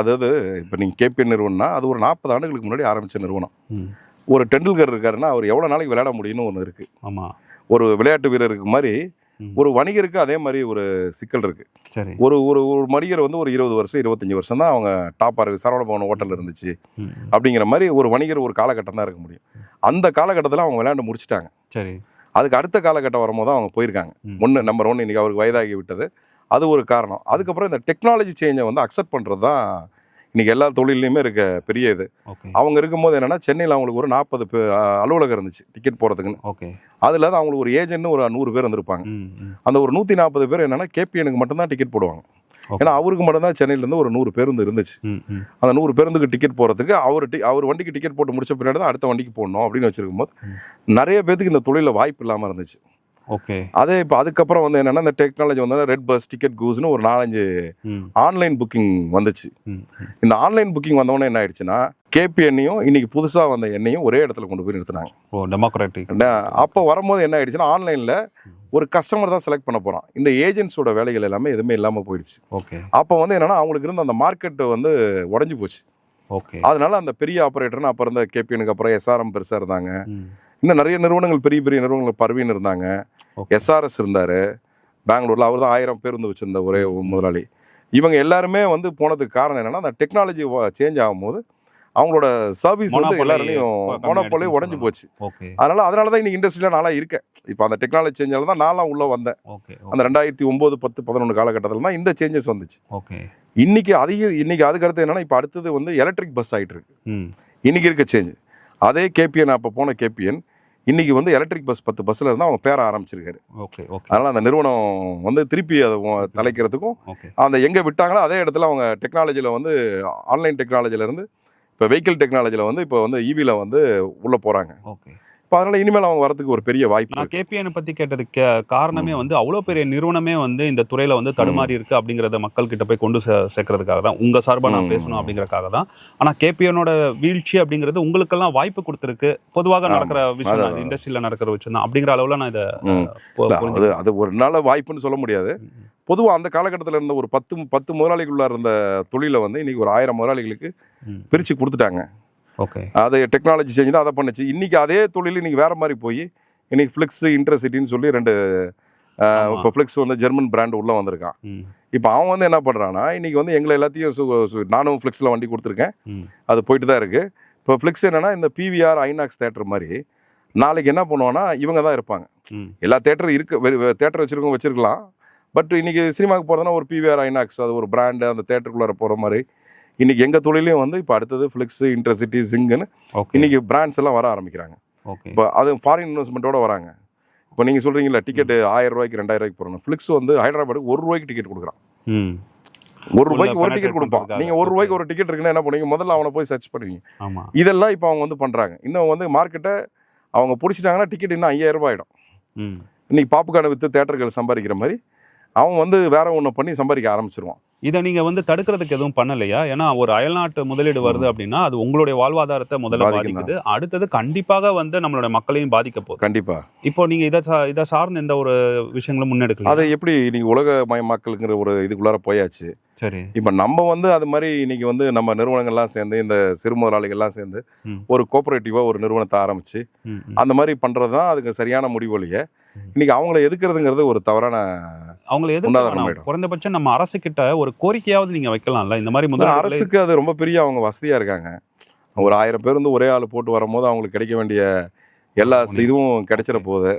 அதாவது இப்போ நீங்கள் கேபிஎன் நிறுவனம்னா அது ஒரு 40 ஆண்டுகளுக்கு முன்னாடி ஆரம்பித்த நிறுவனம். ஒரு டெண்டுல்கர் இருக்காருன்னா அவர் எவ்வளோ நாளைக்கு விளையாட முடியும்னு ஒன்று இருக்குது. ஆமாம். ஒரு விளையாட்டு வீரருக்கு மாதிரி ஒரு வணிகருக்கு அதே மாதிரி ஒரு சிக்கல் இருக்குது. சரி. ஒரு ஒரு ஒரு வணிகர் வந்து ஒரு 20 வருஷம் 25 வருஷம் தான் அவங்க டாப்பாக இருக்குது. சரவண பவன் ஹோட்டல் இருந்துச்சு அப்படிங்கிற மாதிரி ஒரு வணிகர் ஒரு காலகட்டம் தான் இருக்க முடியும். அந்த காலகட்டத்தில் அவங்க விளையாண்டு முடிச்சிட்டாங்க. சரி. அதுக்கு அடுத்த காலகட்டம் வரும்போது தான் அவங்க போயிருக்காங்க. நம்பர் 1 இன்றைக்கி அவருக்கு வயதாகி விட்டது, அது ஒரு காரணம். அதுக்கப்புறம் இந்த டெக்னாலஜி சேஞ்சை வந்து அக்செப்ட் பண்ணுறது தான் இன்றைக்கி எல்லா தொழிலையுமே இருக்க பெரிய இது. அவங்க இருக்கும்போது என்னென்னா சென்னையில் அவங்களுக்கு ஒரு 40 அலுவலகம் இருந்துச்சு டிக்கெட் போகிறதுக்குன்னு. ஓகே. அதில் தான் அவங்களுக்கு ஒரு ஏஜென்ட்னு ஒரு 100 பேர் வந்திருப்பாங்க. அந்த ஒரு 140 பேர் என்னென்னா கேபிஎனுக்கு மட்டும்தான் டிக்கெட் போடுவாங்க. ஏன்னா அவருக்கு மட்டும்தான் சென்னையிலேருந்து ஒரு 100 பேருந்து இருந்துச்சு. அந்த 100 பேருந்துக்கு டிக்கெட் போகிறதுக்கு அவர் வண்டிக்கு டிக்கெட் போட்டு முடிச்ச பின்னாடி தான் அடுத்த வண்டிக்கு போடணும் அப்படின்னு வச்சுருக்கும் போது நிறைய பேருக்கு இந்த தொழிலில் வாய்ப்பு இல்லாமல் இருந்துச்சு. ஓகே. அதே இப்போ அதுக்கப்புறம் வந்து என்னென்னா இந்த டெக்னாலஜி வந்து ரெட் பஸ், டிக்கெட் கூஸ்னு ஒரு 4-5 ஆன்லைன் புக்கிங் வந்துச்சு. இந்த ஆன்லைன் புக்கிங் வந்தவொடனே என்ன ஆயிடுச்சுன்னா கேபிஎன்னையும் இன்னைக்கு புதுசாக வந்த எண்ணையும் ஒரே இடத்துல கொண்டு போய் நிறுத்தினாங்க. டெமோக்ராட்டிக். அப்போ வரும்போது என்ன ஆயிடுச்சுன்னா ஆன்லைனில் ஒரு கஸ்டமர் தான் செலக்ட் பண்ண போகிறான். இந்த ஏஜென்ட்ஸோட வேலைகள் எல்லாமே எதுவுமே இல்லாமல் போயிடுச்சு. ஓகே. அப்போ வந்து என்னென்னா அவங்களுக்கு இருந்த அந்த மார்க்கெட்டு வந்து உடஞ்சி போச்சு. ஓகே. அதனால அந்த பெரிய ஆப்ரேட்டர்னு அப்போ இருந்த கேபிஎனுக்கு அப்புறம் எஸ்ஆர்எம் பெருசாக இருந்தாங்க. இன்னும் நிறைய நிறுவனங்கள் பெரிய நிறுவனங்கள் பர்வீன் இருந்தாங்க, எஸ்ஆர்எஸ் இருந்தார் பெங்களூரில், அவர் தான் 1000 பேருந்து வச்சுருந்த ஒரே முதலாளி. இவங்க எல்லாருமே வந்து போனதுக்கு காரணம் என்னன்னா அந்த டெக்னாலஜி சேஞ்ச் ஆகும்போது அவங்களோட சர்வீஸ் வந்து எல்லாரையும் மோனோபோலே உடஞ்சி போச்சு. அதனால தான் இன்னைக்கு இண்டஸ்ட்ரியில் நான்லாம் இருக்கேன். இப்போ அந்த டெக்னாலஜி சேஞ்சால தான் நான்லாம் உள்ளே வந்தேன். அந்த 2009, 10, 11 காலகட்டத்தில் தான் இந்த சேஞ்சஸ் வந்துச்சு. இன்னைக்கு அதுக்கு அடுத்து என்னன்னா இப்போ அடுத்தது வந்து எலக்ட்ரிக் பஸ் ஆகிட்டு இருக்கு. இன்னைக்கு இருக்க சேஞ்ச் அதே கேபிஎன், அப்போ போன கேபிஎன் இன்னைக்கு வந்து எலக்ட்ரிக் பஸ் 10 பஸ்ஸில் இருந்தால் அவங்க பேர ஆரம்பிச்சிருக்காரு. அதனால் அந்த நிறுவனம் வந்து திருப்பி அதை தலைக்கிறதுக்கும் அந்த எங்கே விட்டாங்களோ அதே இடத்துல அவங்க டெக்னாலஜியில் வந்து ஆன்லைன் டெக்னாலஜிலேருந்து இப்போ வெஹிக்கிள் டெக்னாலஜியில் வந்து இப்போ வந்து ஈவியில் வந்து உள்ளே போகிறாங்க. இப்போ அதனால் இனிமேல் அவங்க வரதுக்கு ஒரு பெரிய வாய்ப்பு. நான் கேபிஎன் பற்றி கேட்டதுக்கு காரணமே வந்து அவ்வளோ பெரிய நிறுவனமே வந்து இந்த துறையில் வந்து தடுமாறி இருக்குது அப்படிங்கிறத மக்கள் கிட்ட போய் கொண்டு சேர்க்கறதுக்காக தான் உங்கள் சார்பாக நான் பேசணும் அப்படிங்கிறதுக்காக தான். ஆனால் கேபிஎனோட வீழ்ச்சி அப்படிங்கிறது உங்களுக்கெல்லாம் வாய்ப்பு கொடுத்துருக்கு. பொதுவாக நடக்கிற விஷயம், இண்டஸ்ட்ரியில் நடக்கிற விஷயம் தான் அப்படிங்கிற அளவில் நான் இதை அது ஒரு நாள் வாய்ப்புன்னு சொல்ல முடியாது. பொதுவாக அந்த காலகட்டத்தில் இருந்த ஒரு 10 முதலாளிகளுள்ள இருந்த தொழிலை வந்து இன்னைக்கு ஒரு 1000 முதலாளிகளுக்கு பிரித்து கொடுத்துட்டாங்க. அது டெக்னாலஜி சேஞ்ச் தான் அதை பண்ணுச்சு. இன்னைக்கு அதே தொழில் இன்னைக்கு வேற மாதிரி போய் இன்னைக்கு ஃப்ளிக்ஸ், இன்டர்சிட்டின்னு சொல்லி 2 இப்போ ஃப்ளிக்ஸ் வந்து ஜெர்மன் பிராண்ட் உள்ளே வந்திருக்கான். இப்போ அவன் வந்து என்ன பண்ணுறான்னா இன்னைக்கு வந்து எங்களை எல்லாத்தையும் நானும் ஃப்ளிக்ஸில் வண்டி கொடுத்துருக்கேன், அது போயிட்டு தான் இருக்குது. இப்போ ஃப்ளிக்ஸ் என்னன்னா இந்த பிவிஆர், ஐநாக்ஸ் தேட்டர் மாதிரி நாளைக்கு என்ன பண்ணுவான்னா இவங்க தான் இருப்பாங்க. எல்லா தேட்டரும் தேட்டர் வச்சிருக்கலாம். பட் இன்றைக்கி சினிமாவுக்கு போகிறதுனா ஒரு பிவிஆர், ஐநாக்ஸ் அது ஒரு பிராண்டு அந்த தேட்டருக்குள்ளே போகிற மாதிரி இன்றைக்கி எங்கள் தொழிலையும் வந்து இப்போ அடுத்தது ஃப்ளிக்ஸ், இன்டர்சிட்டி, ஜிங்குன்னு இன்றைக்கி பிராண்ட்ஸ் எல்லாம் வர ஆரம்பிக்கிறாங்க. இப்போ அது ஃபாரின் இன்வெஸ்ட்மெண்ட்டோட வராங்க. இப்போ நீங்கள் சொல்கிறீங்களா டிக்கெட்டு 1000 ரூபாய்க்கு 2000 ரூபாய்க்கு போகிறோம். ஃப்ளிக்ஸ் வந்து ஹைதராபாத்துக்கு 1 ரூபாய்க்கு டிக்கெட் கொடுக்குறான். 1 ரூபாய்க்கு ஒரு டிக்கெட் கொடுப்பான். நீங்கள் 1 ரூபாய்க்கு ஒரு டிக்கெட் இருக்குன்னா என்ன பண்ணுவீங்க? முதல்ல அவனை போய் சர்ச் பண்ணுவீங்க. இதெல்லாம் இப்போ அவங்க வந்து பண்ணுறாங்க. இன்னும் வந்து மார்க்கெட்டை அவங்க பிடிச்சிட்டாங்கன்னா டிக்கெட் இன்னும் 5000 ரூபாய் ஆகிடும். இன்றைக்கி பாப்புக்கான விற்று தேட்டர்கள் சம்பாதிக்கிற மாதிரி அவன் வந்து வேற ஒன்று பண்ணி சம்பாதிக்க ஆரம்பிச்சிருவான். இதை நீங்கள் வந்து தடுக்கிறதுக்கு எதுவும் பண்ணலையா? ஏன்னா ஒரு அயல்நாட்டு முதலீடு வருது அப்படின்னா அது உங்களுடைய வாழ்வாதாரத்தை முதல்ல பாதிக்குது, அடுத்தது கண்டிப்பாக வந்து நம்மளுடைய மக்களையும் பாதிக்க போகுது. கண்டிப்பா. இப்போ நீங்க இதை சார்ந்த எந்த ஒரு விஷயங்களும் முன்னெடுக்கல. அதை எப்படி இன்னைக்கு உலகமயமாக்கலுங்கிற ஒரு இதுக்குள்ளார போயாச்சு. சரி. இப்போ நம்ம வந்து அது மாதிரி இன்னைக்கு வந்து நம்ம நிறுவனங்கள்லாம் சேர்ந்து இந்த சிறு முதலாளிகள்லாம் சேர்ந்து ஒரு கோஆபரேட்டிவாக ஒரு நிறுவனத்தை ஆரம்பிச்சு அந்த மாதிரி பண்ணுறது தான் அதுக்கு சரியான முடிவொழிய இன்னைக்கு அவங்கள எதுக்குறதுங்கிறது ஒரு தவறான. அவங்கள எதுக்கு குறைந்தபட்சம் நம்ம அரசு கிட்ட ஒரு கோரிக்கையாவது நீங்க வைக்கலாம்ல. இந்த மாதிரி முதல்ல அரசுக்கு அது ரொம்ப பெரிய அவங்க வசதியா இருக்காங்க. ஒரு 1000 பேர் வந்து ஒரே ஆள் போட்டு வரும்போது அவங்களுக்கு கிடைக்க வேண்டிய எல்லா இதுவும் கிடைச்சிட போகுது.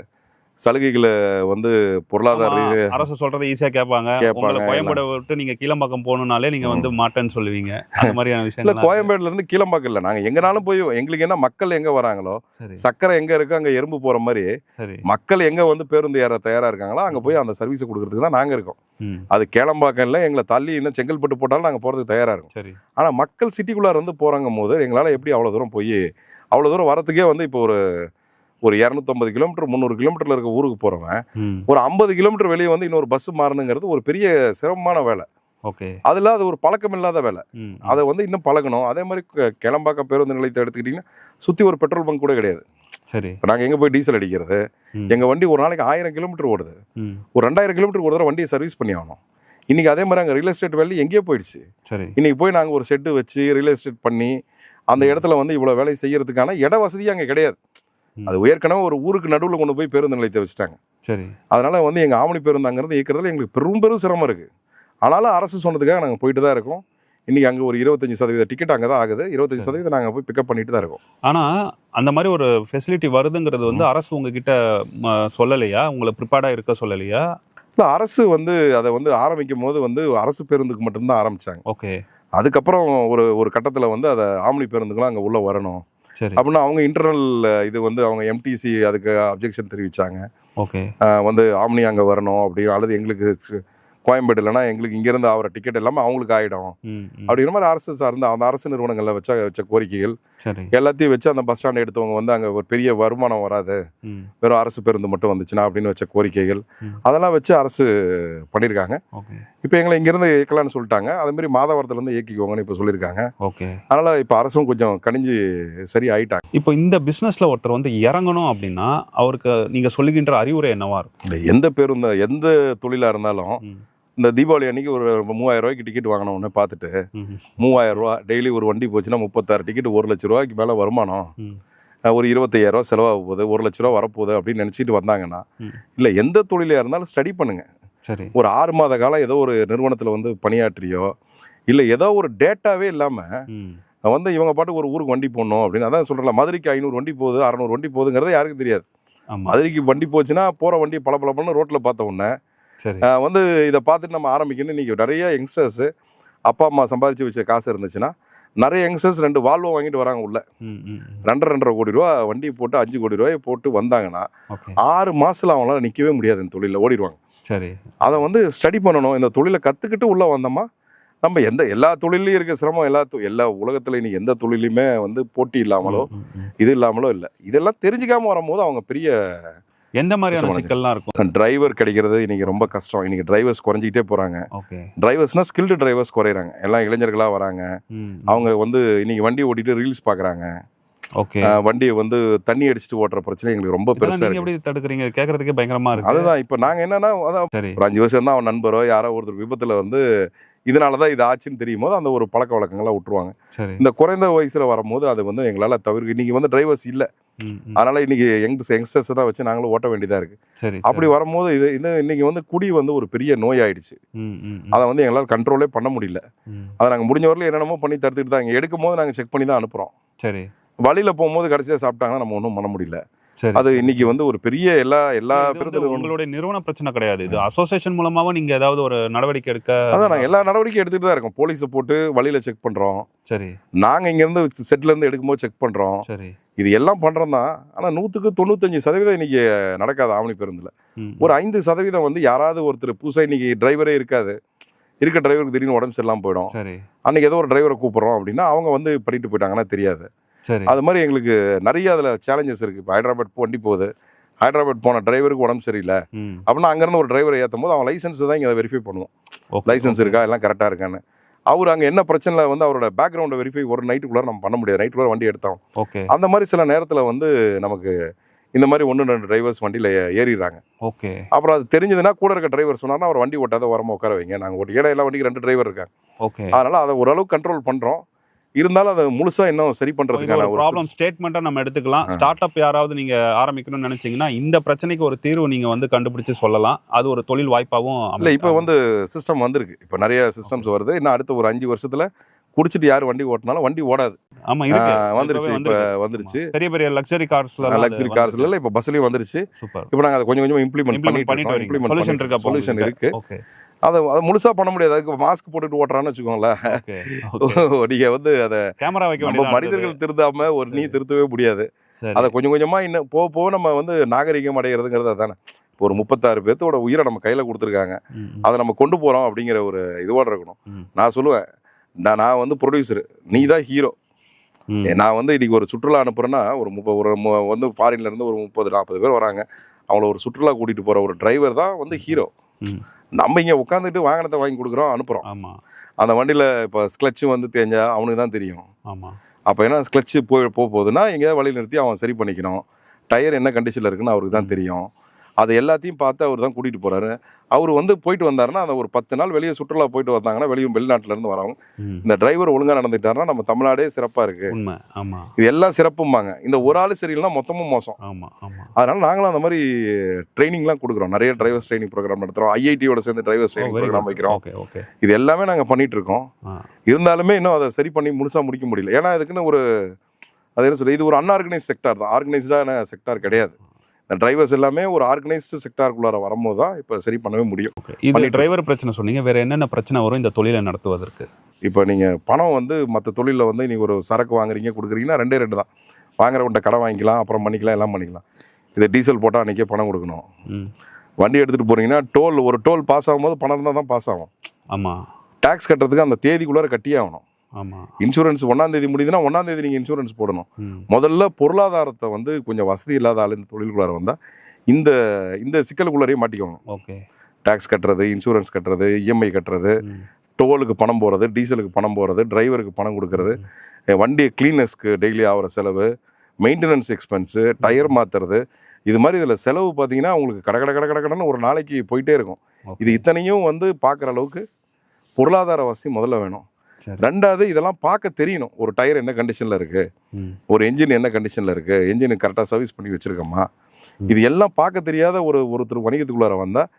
சலுகைகளை வந்து பொருளாதார அரசு சொல்றதை ஈஸியா கேட்பாங்க. கோயம்பேடு விட்டு நீங்க கீழம்பாக்கம் போகணும்னாலே நீங்க வந்து மாட்டேன்னு சொல்லுவீங்க. அந்த மாதிரியான விஷயம் இல்ல. கோயம்பேடுல இருந்து கீழம்பாக்கம் இல்ல, நாங்க எங்கனாலும் போய் எங்களுக்கு என்ன மக்கள் எங்க வராங்களோ, சக்கரை எங்க இருக்கு அங்க எறும்பு போற மாதிரி மக்கள் எங்க வந்து பேருந்து ஏற தயாரா இருக்காங்களோ அங்க போய் அந்த சர்வீஸ் கொடுக்கறதுக்கு தான் நாங்க இருக்கோம். அது கேளம்பாக்கம் இல்லை, எங்களை தள்ளி இன்னும் செங்கல்பட்டு போட்டாலும் நாங்க போறதுக்கு தயாரா இருக்கோம். ஆனா மக்கள் சிட்டிக்குள்ளார வந்து போறாங்க போது எங்களால எப்படி அவ்வளவு தூரம் போய் அவ்வளவு தூரம் வரதுக்கே வந்து இப்போ ஒரு 250 கிலோமீட்டர் 300 கிலோமீட்டர்ல இருக்க ஊருக்கு போறவன் ஒரு 50 கிலோமீட்டர் வெளியே வந்து இன்னொரு பஸ் மாறணுங்கிறது ஒரு பெரிய சிரமமான வேலை. அதுல அது ஒரு பழக்கம் இல்லாத வேலை. அதை வந்து இன்னும் பழகணும். அதே மாதிரி கிளம்பாக்க பேருந்து நிலையத்தை எடுத்துக்கிட்டீங்கன்னா சுத்தி ஒரு பெட்ரோல் பங்க் கூட கிடையாது. சரி. நாங்க எங்க போய் டீசல் அடிக்கிறது? எங்க வண்டி ஒரு நாளைக்கு 1000 கிலோமீட்டர் ஓடுது. ஒரு 2000 கிலோமீட்டர் ஒரு தடவை வண்டியை சர்வீஸ் பண்ணி ஆகணும். இன்னைக்கு அதே மாதிரி அங்கே ரியல் எஸ்டேட் வேலை எங்கேயோ போயிடுச்சு. இன்னைக்கு போய் நாங்கள் ஒரு ஷெட்டு வச்சு ரியல் எஸ்டேட் பண்ணி அந்த இடத்துல வந்து இவ்வளோ வேலை செய்யறதுக்கான இட வசதி அங்கே கிடையாது. அது ஏற்கனவே ஒரு ஊருக்கு நடுவில் கொண்டு போய் பேருந்து நிலையத்தை வச்சுட்டாங்க. சரி. அதனால வந்து எங்கள் ஆவணி பேருந்தாங்கிறது இயக்கிறதுல எங்களுக்கு பெரும் சிரமம் இருக்குது. ஆனாலும் அரசு சொன்னதுக்காக நாங்கள் போயிட்டு தான் இருக்கோம். இன்றைக்கி அங்கே ஒரு 25% டிக்கெட் அங்கே தான் ஆகுது. 25% நாங்கள் போய் பிக்கப் பண்ணிட்டு தான் இருக்கோம். ஆனால் அந்த மாதிரி ஒரு ஃபெசிலிட்டி வருதுங்கிறது வந்து அரசு உங்ககிட்ட சொல்லலையா? உங்களை ப்ரிப்பேர்டாக இருக்க சொல்லலையா? இல்லை, அரசு வந்து அதை வந்து ஆரம்பிக்கும் போது வந்து அரசு பேருந்துக்கு மட்டும்தான் ஆரம்பித்தாங்க. ஓகே. அதுக்கப்புறம் ஒரு கட்டத்தில் வந்து அதை ஆம்னி பேருந்துகளும் அங்கே உள்ளே வரணும் அப்படின்னா அவங்க இன்டர்னல் இது வந்து அவங்க எம்டிசி அதுக்கு அப்ஜெக்ஷன் தெரிவித்தாங்க. ஓகே. வந்து ஆம்னி அங்கே வரணும் அப்படி, அல்லது எங்களுக்கு கோயம்பேடு இல்லைனா எங்களுக்கு இங்கேருந்து ஆகிற டிக்கெட் எல்லாமே அவங்களுக்கு ஆகிடும் அப்படிங்கிற மாதிரி அரசு சார்ந்த அந்த அரசு நிறுவனங்களில் வச்ச கோரிக்கைகள் எல்லாத்தையும் வச்சு அந்த பஸ் ஸ்டாண்ட் எடுத்தவங்க வந்து அங்கே ஒரு பெரிய வருமானம் வராது, வெறும் அரசு பேருந்து மட்டும் வந்துச்சுன்னா அப்படின்னு வச்ச கோரிக்கைகள் அதெல்லாம் வச்சு அரசு பண்ணியிருக்காங்க. இப்போ எங்களை இங்கேருந்து இயக்கலான்னு சொல்லிட்டாங்க. அதேமாதிரி மாதவரத்துலேருந்து இயக்கிக்குவாங்கன்னு இப்போ சொல்லியிருக்காங்க. ஓகே. அதனால் இப்போ அரசும் கொஞ்சம் கணிஞ்சு சரி ஆகிட்டாங்க. இப்போ இந்த பிஸ்னஸில் ஒருத்தர் வந்து இறங்கணும் அப்படின்னா அவருக்கு நீங்கள் சொல்லுகின்ற அறிவுரை என்னவா இருக்கும்? இல்லை, எந்த பேருந்து எந்த தொழிலாக இருந்தாலும் இந்த தீபாவளி அன்னைக்கு ஒரு 3000 ரூபாய்க்கு டிக்கெட் வாங்கினோன்னு பார்த்துட்டு 3000 ரூபா டெய்லி ஒரு வண்டி போச்சுன்னா 36 டிக்கெட் 1 லட்ச ரூபாய்க்கு மேலே வருமானம், ஒரு 25000 ரூபா செலவாக போகுது, 1 லட்ச ரூபா வரப்போகுது அப்படின்னு நினச்சிட்டு வந்தாங்கன்னா இல்லை, எந்த தொழிலாக இருந்தாலும் ஸ்டடி பண்ணுங்க. சரி. ஒரு 6 மாத காலம் ஏதோ ஒரு நிறுவனத்தில் வந்து பணியாற்றியோ இல்லை ஏதோ ஒரு டேட்டாவே இல்லாமல் வந்து இவங்க பாட்டுக்கு ஒரு ஊருக்கு வண்டி போடணும் அப்படின்னு. அதான் சொல்கிறல, மதுரைக்கு 500 வண்டி போகுது 600 வண்டி போகுதுங்கிறது யாருக்கும் தெரியாது. மதுரைக்கு வண்டி போச்சுன்னா போகிற வண்டி பல ரோட்டில் பார்த்த உடனே வந்து இதை பார்த்துட்டு நம்ம ஆரம்பிக்கணும். இன்றைக்கி நிறைய யங்ஸ்டர்ஸு அப்பா அம்மா சம்பாதிச்சு வச்ச காசு இருந்துச்சுன்னா நிறைய யங்ஸ்டர்ஸ் 2 வால்வோ வாங்கிட்டு வராங்க உள்ள. 2.5 கோடி ரூபா வண்டி போட்டு 5 கோடி ரூபாய் போட்டு வந்தாங்கன்னா 6 மாசத்துல அவங்களால நிற்கவே முடியாது. இந்த தொழிலில் ஓடிடுவாங்க. சரி. அதை வந்து ஸ்டடி பண்ணணும். இந்த தொழிலை கற்றுக்கிட்டு உள்ளே வந்தோமா நம்ம எல்லா தொழிலையும் இருக்க சிரமம் எல்லா உலகத்தில் இன்னைக்கு எந்த தொழிலையுமே வந்து போட்டி இல்லாமலோ இது இல்லாமலோ இல்லை. இதெல்லாம் தெரிஞ்சுக்காம வரும்போது அவங்க பெரிய எந்த மாதிரியான சிக்கல்லாம் இருக்கும்? டிரைவர் கிடைக்கிறது இன்னைக்கு ரொம்ப கஷ்டம். இன்னைக்கு டிரைவர்ஸ் குறைஞ்சிக்கிட்டே போறாங்க. டிரைவர்ஸ்னா ஸ்கில்டு டிரைவர்ஸ் குறையிறாங்க. எல்லாம் இளைஞர்களா வராங்க. அவங்க வந்து இன்னைக்கு வண்டி ஓட்டிட்டு ரீல்ஸ் பாக்குறாங்க. வண்டியை வந்து தண்ணி அடிச்சுட்டு ஓட்டுற பிரச்சனை எங்களுக்கு ரொம்ப பெருசா இருக்கு. எப்படி தடுக்கிறீங்க? கேட்கறதுக்கே பயங்கரமா இருக்கு. அதுதான் இப்ப நாங்க என்னன்னா, ஒரு 5 வருஷம் தான் அவன் நண்பரோ யாரோ ஒருத்தர் விபத்துல வந்து இதனாலதான் இது ஆச்சுன்னு தெரியும் போது அந்த ஒரு பழக்க வழக்கங்கள்லாம் விட்டுருவாங்க. இந்த குறைந்த வயசுல வரும்போது அது வந்து எங்களால தவிர்க்க. இன்னைக்கு வந்து டிரைவர்ஸ் இல்லை. அதனால இன்னைக்கு யங்ஸ்டர்ஸ் தான் வச்சு நாங்களும் ஓட்ட வேண்டியதா இருக்கு. அப்படி வரும்போது இது இன்னைக்கு வந்து குடி வந்து ஒரு பெரிய நோய் ஆயிடுச்சு. அதை வந்து எங்களால் கண்ட்ரோலே பண்ண முடியல. அதை நாங்கள் முடிஞ்ச வரல என்னென்னமோ பண்ணி தடுத்துட்டு தான் எடுக்கும் போது நாங்கள் செக் பண்ணி தான் அனுப்புறோம். சரி. வழியில போகும்போது கடைசியா சாப்பிட்டாங்கன்னா நம்ம ஒன்றும் பண்ண முடியல. அது இன்னைக்கு வந்து ஒரு பெரிய எல்லா உங்களுடைய நிறுவன பிரச்சனை கிடையாது. இது அசோசியேஷன் மூலமாவும் நீங்க ஏதாவது ஒரு நடவடிக்கை எடுக்க? அதான் நாங்கள் எல்லா நடவடிக்கையும் எடுத்துட்டு தான் இருக்கோம். போலீஸை போட்டு வழியில செக் பண்றோம். சரி. நாங்க இங்க இருந்து செட்ல இருந்து எடுக்கும்போது செக் பண்றோம். சரி. இது எல்லாம் பண்றோம் தான். ஆனா 100% இன்னைக்கு நடக்காது. ஆவணி பேருந்துல ஒரு 5% வந்து யாராவது ஒருத்தர் புதுசா இன்னைக்கு டிரைவரே இருக்காது. இருக்க டிரைவருக்கு திடீர்னு உடம்பு சரியில்லாம போயிடும். சரி. அன்னைக்கு ஏதோ ஒரு டிரைவரை கூப்பிடுறோம் அப்படின்னா அவங்க வந்து பண்ணிட்டு போயிட்டாங்கன்னா தெரியாது. அது மாதிரி எங்களுக்கு நிறைய அதில் சேலஞ்சஸ் இருக்குது. இப்போ ஹைதராபாத் வண்டி போகுது. ஹைதராபாத் போன டிரைவருக்கு உடம்பு சரியில்லை அப்படின்னா அங்கேருந்து ஒரு டிரைவரை ஏற்றும் போது அவன் லைசன்ஸ் தான் இங்கே வெரிஃபை பண்ணுவோம். லைசன்ஸ் இருக்கா எல்லாம் கரெக்டாக இருக்கான்னு. அவர் அங்கே என்ன பிரச்சனை வந்து அவரோட பேக்ரவுண்டை வெரிஃபை ஒரு நைட்டுக்குள்ளே நம்ம பண்ண முடியாது. நைட்டுக்குள்ளே வண்டி எடுத்தோம். அந்த மாதிரி சில நேரத்தில் வந்து நமக்கு இந்த மாதிரி 1-2 டிரைவர்ஸ் வண்டியில் ஏறிடுறாங்க. அப்புறம் அது தெரிஞ்சதுன்னா கூட இருக்க டிரைவர் சொன்னார்னா அவர் வண்டி ஓட்டாத ஓரமாக உட்கார வைங்க. நாங்கள் ஓட்டி எல்லா வண்டிக்கு 2 டிரைவர் இருக்காங்க. அதனால் அதை ஓரளவுக்கு கண்ட்ரோல் பண்ணுறோம். இருந்தாலும் அதை முழுசா இன்னும் சரி பண்றதுக்கான ஒரு ப்ராப்ளம் ஸ்டேட்மெண்ட்டா நம்ம எடுத்துக்கலாம். ஸ்டார்ட் அப் யாராவது நீங்க ஆரம்பிக்கணும்னு நினைச்சீங்கன்னா இந்த பிரச்சனைக்கு ஒரு தீர்வு நீங்க வந்து கண்டுபிடிச்சு சொல்லலாம். அது ஒரு தொழில் வாய்ப்பாகவும் இல்லை. இப்போ வந்து சிஸ்டம் வந்திருக்கு. இப்போ நிறைய சிஸ்டம்ஸ் வருது. இன்னும் அடுத்த ஒரு 5 வருஷத்துல குடிச்சிட்டு யார் வண்டி ஓட்டினாலும் வண்டி ஓடாது. ஆமா, வந்துருச்சு. இப்போ வந்துருச்சு. பெரிய லக்ஸரி கார்ஸ்ல இப்போ பஸ்லயும் வந்துருச்சு. இப்போ நாங்கள் அதை கொஞ்சம் இம்ப்ளிமெண்ட் பண்ணிட்டு சொல்யூஷன் இருக்கு. அதை முழுசா பண்ண முடியாது. அதுக்கு மாஸ்க் போட்டுட்டு ஓட்டுறான்னு வச்சுக்கோங்களேன். நீங்க வந்து அதை கேமரா வைக்க மனிதர்கள் திருத்தாம நீ திருத்தவே முடியாது. அதை கொஞ்சமா இன்னும் போக நம்ம வந்து நாகரிகம் அடைகிறதுங்கிறது அதானே. இப்போ ஒரு 36 பேர்த்தோட உயிரை நம்ம கையில கொடுத்துருக்காங்க. அதை நம்ம கொண்டு போறோம் அப்படிங்கிற ஒரு இதுவோட இருக்கணும். நான் சொல்லுவேன், நான் வந்து ப்ரொடியூசர், நீ தான் ஹீரோ. நான் வந்து இன்னைக்கு ஒரு சுற்றுலா அனுப்புறேன்னா ஒரு வந்து ஃபாரின்ல இருந்து ஒரு 30-40 பேர் வராங்க. அவங்கள ஒரு சுற்றுலா கூட்டிட்டு போற ஒரு டிரைவர் தான் வந்து ஹீரோ. நம்ம இங்கே உட்காந்துட்டு வாகனத்தை வாங்கி கொடுக்குறோம், அனுப்புகிறோம். அந்த வண்டியில் இப்போ ஸ்க்ளச்சு வந்து தேஞ்சா அவனுக்கு தான் தெரியும். அப்போ என்ன ஸ்க்ளச்சு போகுதுன்னா எங்கேயாவது வழி நிறுத்தி அவன் சரி பண்ணிக்கணும். டயர் என்ன கண்டிஷனில் இருக்குன்னு அவருக்கு தான் தெரியும். அது எல்லாத்தையும் பார்த்து அவர் தான் கூட்டிகிட்டு போகிறாரு. அவர் வந்து போயிட்டு வந்தாருன்னா அந்த ஒரு 10 நாள் வெளியே சுற்றுலா போயிட்டு வந்தாங்கன்னா வெளிநாட்டிலேருந்து வரவங்க இந்த டிரைவர் ஒழுங்காக நடந்துட்டாருன்னா நம்ம தமிழ்நாடே சிறப்பாக இருக்கு. இது எல்லாம் சிறப்பும்பாங்க. இந்த ஒரு ஆள் சரியில்லைனா மொத்தமும் மோசம். அதனால நாங்களும் அந்த மாதிரி ட்ரைனிங்லாம் கொடுக்குறோம். நிறைய டிரைவர்ஸ் ட்ரைனிங் ப்ரோக்ராம் நடத்துகிறோம். ஐஐடியோட சேர்ந்து டிரைவர்ஸ் ட்ரைனிங் ப்ரோக்ராம் வைக்கிறோம். இது எல்லாமே நாங்கள் பண்ணிட்டு இருக்கோம். இருந்தாலுமே இன்னும் அதை சரி பண்ணி முழுசாக முடிக்க முடியல. ஏன்னா இதுக்குன்னு ஒரு அது என்ன சொல்ல, இது ஒரு அன்ஆர்கனைஸ் செக்டார் தான். ஆர்கனைஸ்டான செக்டார் கிடையாது. இந்த டிரைவர்ஸ் எல்லாமே ஒரு ஆர்கனைஸ்டு செக்டாருக்குள்ளார வரும்போது தான் இப்போ சரி பண்ணவே முடியும். இது டிரைவர் பிரச்சனை சொன்னீங்க. வேற என்னென்ன பிரச்சனை வரும் இந்த தொழிலை நடத்துவதற்கு? இப்போ நீங்கள் பணம் வந்து மற்ற தொழிலில் வந்து நீங்கள் ஒரு சரக்கு வாங்குறீங்க கொடுக்குறீங்கன்னா 2 தான். வாங்குறவன்ட்ட கடன் வாங்கிக்கலாம், அப்புறம் பண்ணிக்கலாம், எல்லாம் பண்ணிக்கலாம். இதை டீசல் போட்டால் அன்றைக்கே பணம் கொடுக்கணும். வண்டி எடுத்துகிட்டு போகிறீங்கன்னா ஒரு டோல் பாஸ் ஆகும்போது பணம் இருந்தால் தான் பாஸ் ஆகும். ஆமாம். டேக்ஸ் கட்டுறதுக்கு அந்த தேதிக்குள்ளார கட்டியே ஆகணும். இன்சூரன்ஸ் 1ஆம் தேதி முடியுதுன்னா 1ஆம் தேதி நீங்கள் இன்சூரன்ஸ் போடணும். முதல்ல பொருளாதாரத்தை வந்து கொஞ்சம் வசதி இல்லாத ஆள் இந்த தொழிலுக்குள்ளார வந்தால் இந்த சிக்கலுக்குள்ளாரையும் மாட்டிக்கோங்க. டேக்ஸ் கட்டுறது, இன்சூரன்ஸ் கட்டுறது, இஎம்ஐ கட்டுறது, டோலுக்கு பணம் போகிறது, டீசலுக்கு பணம் போகிறது, டிரைவருக்கு பணம் கொடுக்கறது, வண்டியை கிளீனஸ்க்கு டெய்லி ஆகிற செலவு, மெயின்டெனன்ஸ் எக்ஸ்பென்ஸு, டயர் மாற்றுறது, இது மாதிரி இதில் செலவு பார்த்தீங்கன்னா உங்களுக்கு கடன்னு ஒரு நாளைக்கு போயிட்டே இருக்கும். இது இத்தனையும் வந்து பார்க்குற அளவுக்கு பொருளாதார வசதி முதல்ல வேணும். 2வது இதெல்லாம் பார்க்க தெரியணும். ஒரு டயர் என்ன கண்டிஷனில் இருக்குது, ஒரு என்ஜின் என்ன கண்டிஷனில் இருக்குது, என்ஜினுக்கு கரெக்டாக சர்வீஸ் பண்ணி வச்சுருக்கோமா, இது எல்லாம் பார்க்க தெரியாத ஒருத்தர் வணிகத்துக்குள்ளார வந்தால்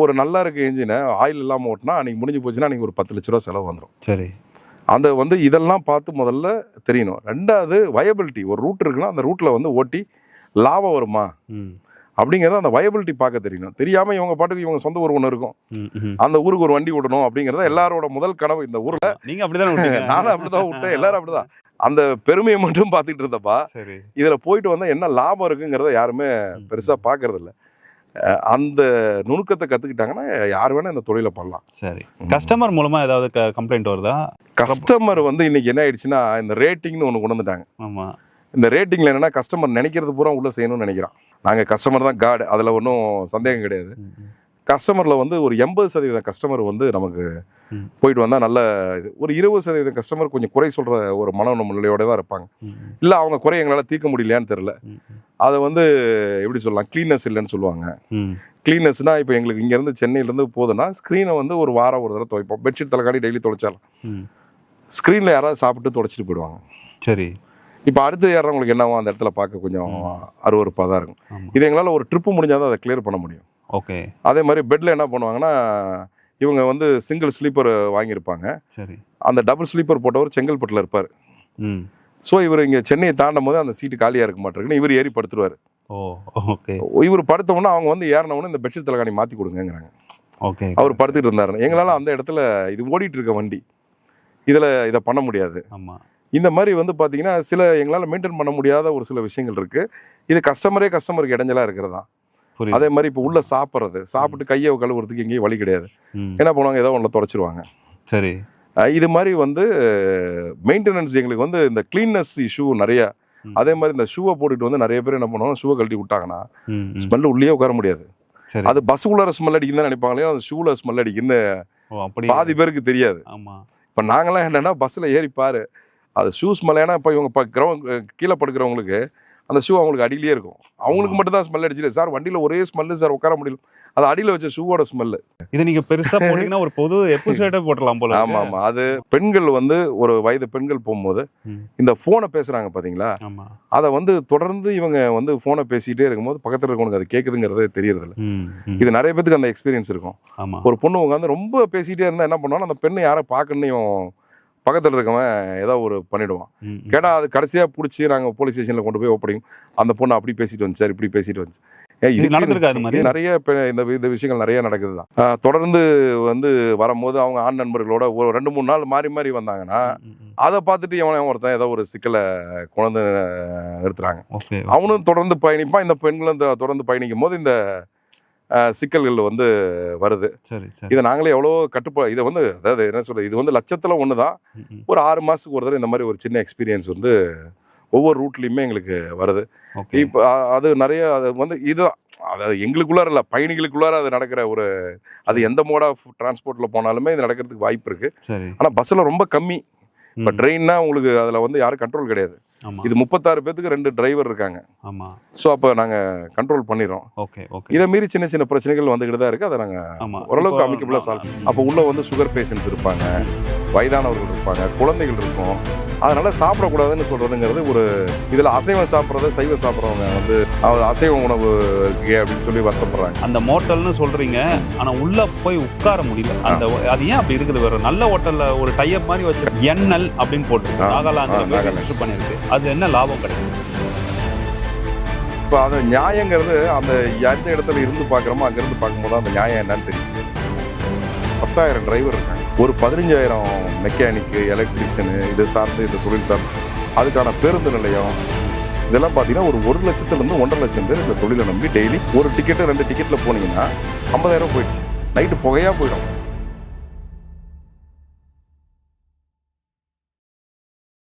ஒரு நல்லா இருக்க இன்ஜினை ஆயில் இல்லாமல் ஓட்டினா அன்றைக்கி முடிஞ்சு போச்சுன்னா அன்றைக்கி ஒரு 10 லட்ச ரூபா செலவு வந்துடும். சரி. அந்த வந்து இதெல்லாம் பார்த்து முதல்ல தெரியணும். 2வது வயபிலிட்டி. ஒரு ரூட் இருக்குன்னா அந்த ரூட்டில் வந்து ஓட்டி லாபம் வருமா அப்படிங்கிறத அந்த வயபிலிட்டி பார்க்க தெரியணும். தெரியாமல் இவங்க பாட்டுக்கு இவங்க சொந்த ஊர் ஒன்று இருக்கும், அந்த ஊருக்கு ஒரு வண்டி விடணும் அப்படிங்கிறத எல்லாரோட முதல் கனவு. இந்த ஊரில் நீங்கள் அப்படி தானே நானும் அப்படி தான் விட்டேன், எல்லாரும் அப்படி தான். அந்த பெருமையை மட்டும் பார்த்துக்கிட்டு இருந்தப்பா இதில் போயிட்டு வந்தால் என்ன லாபம் இருக்குங்கிறத யாருமே பெருசாக பார்க்கறதில்ல. அந்த நுணுக்கத்தை கற்றுக்கிட்டாங்கன்னா யார் வேணால் இந்த தொழிலை பண்ணலாம். சரி. கஸ்டமர் மூலமாக ஏதாவது கம்ப்ளைண்ட் வருதா? கஸ்டமர் வந்து இன்னைக்கு என்ன ஆயிடுச்சுன்னா இந்த ரேட்டிங்னு ஒன்று கொண்டு வந்துட்டாங்க. ஆமாம். இந்த ரேட்டிங்கில் என்னென்னா கஸ்டமர் நினைக்கிறது பூரா உள்ளே செய்யணும்னு நினைக்கிறான். நாங்கள் கஸ்டமர் தான் காட், அதில் ஒன்றும் சந்தேகம் கிடையாது. கஸ்டமரில் வந்து ஒரு 80% கஸ்டமர் வந்து நமக்கு போயிட்டு வந்தால் நல்ல இது. ஒரு 20% கஸ்டமர் கொஞ்சம் குறை சொல்கிற ஒரு மனநிலையோட தான் இருப்பாங்க. இல்லை அவங்க குறை எங்களால் தீர்க்க முடியலையான்னு தெரில. அதை வந்து எப்படி சொல்லலாம், க்ளீன்னஸ் இல்லைன்னு சொல்லுவாங்க. க்ளீன்னஸ்னால் இப்போ எங்களுக்கு இங்கேருந்து சென்னையிலேருந்து போகுதுன்னா ஸ்க்ரீனை வந்து ஒரு வாரம் ஒரு தடவை துவைப்போம். பெட்ஷீட் தலைக்காடி டெய்லி துவைச்சாலும் ஸ்க்ரீனில் யாராவது சாப்பிட்டு துடைச்சிட்டு போயிடுவாங்க. சரி. இப்போ அடுத்து ஏறவங்களுக்கு என்னவோ அந்த இடத்துல பார்க்க கொஞ்சம் அருவருப்பாக தான் இருக்கும். இது எங்களால் ஒரு ட்ரிப்பு முடிஞ்சால் தான் அதை கிளியர் பண்ண முடியும். ஓகே. அதே மாதிரி பெட்டில் என்ன பண்ணுவாங்கன்னா இவங்க வந்து சிங்கிள் ஸ்லீப்பர் வாங்கியிருப்பாங்க. சரி. அந்த டபுள் ஸ்லீப்பர் போட்டவர் செங்கல்பட்டில் இருப்பார். ஸோ இவர் இங்கே சென்னையை தாண்டும் போது அந்த சீட்டு காலியாக இருக்க மாட்டேங்குன்னு இவர் ஏறி படுத்துருவார். ஓகே. இவர் படுத்தவுடனே அவங்க வந்து ஏறினவுடனே இந்த பெட்ஷீட் தலைகாணி மாற்றி கொடுங்கங்கிறாங்க. ஓகே. அவர் படுத்துட்டு இருந்தாரு. எங்களால் அந்த இடத்துல இது ஓடிட்டு இருக்க வண்டி, இதில் இதை பண்ண முடியாது. ஆமாம். இந்த மாதிரி வந்து பார்த்தீங்கன்னா சில எங்களால் மெயின்டைன் பண்ண முடியாத ஒரு சில விஷயங்கள் இருக்குது. இது கஸ்டமருக்கு இடைஞ்சலாக இருக்கிறதா. அதே மாதிரி இப்போ உள்ள சாப்பிட்டு கையை கழுவுறதுக்கு எங்கேயும் வழி கிடையாது. என்ன பண்ணுவாங்க, ஏதோ ஒன்றில் தொடச்சிருவாங்க. சரி. இது மாதிரி வந்து மெயின்டெனன்ஸ் எங்களுக்கு வந்து இந்த க்ளீன்னஸ் இஷ்யூ நிறையா. அதே மாதிரி இந்த ஷூவை போட்டுட்டு வந்து நிறைய பேர் என்ன பண்ணுவாங்க, ஷூவை கழட்டி விட்டாங்கன்னா ஸ்மெல்லு உள்ளே உட்கார முடியாது. அது பஸ்ஸுக்குள்ளார ஸ்மெல் அடிக்குன்னு நினைப்பாங்களே, அந்த ஷூவில் ஸ்மெல் அடிக்குன்னு பாதி பேருக்கு தெரியாது. இப்போ நாங்களாம் என்னென்னா பஸ்ஸில் ஏறிப்பார் அது ஷூ ஸ்மெல். ஏன்னா இப்போ இவங்க கீழே படுக்கிறவங்களுக்கு அந்த ஷூ அவங்களுக்கு அடியிலே இருக்கும். அவங்களுக்கு மட்டும் தான் ஸ்மெல் அடிச்சிட்டு சார் வண்டியில் ஒரே ஸ்மெல்லு சார், உட்கார முடியல. அது அடியில் வச்ச ஷூவோட ஸ்மெல்லு. இது நீங்கள் பெருசாக போனீங்கன்னா ஒரு பொது எபிசோடே போடலாம் போல. ஆமாம் ஆமாம். அது பெண்கள் வந்து ஒரு வயது பெண்கள் போகும்போது இந்த ஃபோனை பேசுகிறாங்க பார்த்தீங்களா, அதை வந்து தொடர்ந்து இவங்க வந்து ஃபோனை பேசிகிட்டே இருக்கும்போது பக்கத்தில் இருக்கவனுக்கு அது கேட்குதுங்கிறதே தெரியறதில்ல. இது நிறைய பேத்துக்கு அந்த எக்ஸ்பீரியன்ஸ் இருக்கும். ஒரு பொண்ணு உட்காந்து ரொம்ப பேசிகிட்டே இருந்தால் என்ன பண்ணுவாங்க, அந்த பெண்ணை யாரை பார்க்கணும் பக்கத்தில் இருக்கவன் ஏதோ ஒரு பண்ணிவிடுவான். கேட்டால் அது கடைசியாக பிடிச்சி நாங்கள் போலீஸ் ஸ்டேஷனில் கொண்டு போய் ஒப்படைக்கும். அந்த பொண்ணு அப்படி பேசிட்டு வந்துச்சு சார், இப்படி பேசிட்டு வந்துச்சு. இது நடந்திருக்காது மாதிரி நிறைய இந்த விஷயங்கள் நிறைய நடக்குது தான். தொடர்ந்து வந்து வரும்போது அவங்க ஆண் நண்பர்களோட ஒரு 2-3 நாள் மாறி மாறி வந்தாங்கன்னா அதை பார்த்துட்டு ஒருத்தன் ஏதோ ஒரு சிக்கலை கொண்டு நிறுத்துறாங்க. அவனும் தொடர்ந்து பயணிப்பான். இந்த பெண்களும் தொடர்ந்து பயணிக்கும் போது இந்த சிக்கல்கள் வந்து வருது. இதை நாங்களே எவ்வளோ இதை வந்து அதாவது என்ன சொல்றது, இது வந்து லட்சத்தில் ஒன்று தான். ஒரு 6 மாதத்துக்கு ஒரு தடவை இந்த மாதிரி ஒரு சின்ன எக்ஸ்பீரியன்ஸ் வந்து ஒவ்வொரு ரூட்லேயுமே எங்களுக்கு வருது. இப்போ அது நிறைய அது வந்து இதுதான், அதாவது எங்களுக்குள்ளார இல்லை, பயணிகளுக்குள்ளார அது நடக்கிற ஒரு, அது எந்த மோட் ஆஃப் டிரான்ஸ்போர்ட்டில் போனாலுமே இது நடக்கிறதுக்கு வாய்ப்பு இருக்குது. ஆனால் பஸ்ஸில் ரொம்ப கம்மி. இப்போ ட்ரெயின்னா உங்களுக்கு அதில் வந்து யாரும் கண்ட்ரோல் கிடையாது. இது 36 பேத்துக்கு 2 டிரைவர் இருக்காங்க. ஸோ அப்போ நாங்கள் கண்ட்ரோல் பண்ணிடுறோம். இதை மீறி சின்ன சின்ன பிரச்சனைகள் வந்துக்கிட்டு தான் இருக்குது. அதை நாங்கள் ஓரளவுக்கு அமைக்கபிளாக சால்வ். அப்போ உள்ளே வந்து சுகர் பேஷண்ட்ஸ் இருப்பாங்க, வயதானவர்கள் இருப்பாங்க, குழந்தைகள் இருக்கும். அதனால் சாப்பிடக்கூடாதுன்னு சொல்கிறதுங்கிறது ஒரு, இதில் அசைவம் சாப்பிட்றது சைவம் சாப்பிட்றவங்க வந்து அசைவ உணவு இருக்கே அப்படின்னு சொல்லி வருத்தப்படுறாங்க. அந்த மோட்டல்னு சொல்கிறீங்க, ஆனால் உள்ளே போய் உட்கார முடியல. அந்த அது ஏன் அப்படி இருக்குது? வேறு நல்ல ஹோட்டலில் ஒரு டைப் மாதிரி வச்சு எண்ணல் அப்படின்னு போட்டு நாகாலாந்து பண்ணியிருக்கு. அது என்ன லாபம் கிடைக்கும்? இப்போ அந்த நியாயங்கிறது அந்த எந்த இடத்துல இருந்து பார்க்குறோமோ அங்கேருந்து பார்க்கும்போது அந்த நியாயம் என்னன்னு தெரியும். 10,000 டிரைவர் இருக்காங்க, ஒரு 15,000 மெக்கானிக்கு, எலக்ட்ரிஷியனு, இது சார்ந்து இந்த தொழில் சார்ந்து அதுக்கான பேருந்து நிலையம், இதெல்லாம் பார்த்தீங்கன்னா ஒரு 1 லட்சத்துலேருந்து 1.5 லட்சம் பேர் இந்த தொழிலை நம்பி டெய்லி ஒரு டிக்கெட்டு 2 டிக்கெட்டில் போனீங்கன்னா 50,000 போயிடுச்சு. நைட்டு புகையாக போயிடும்.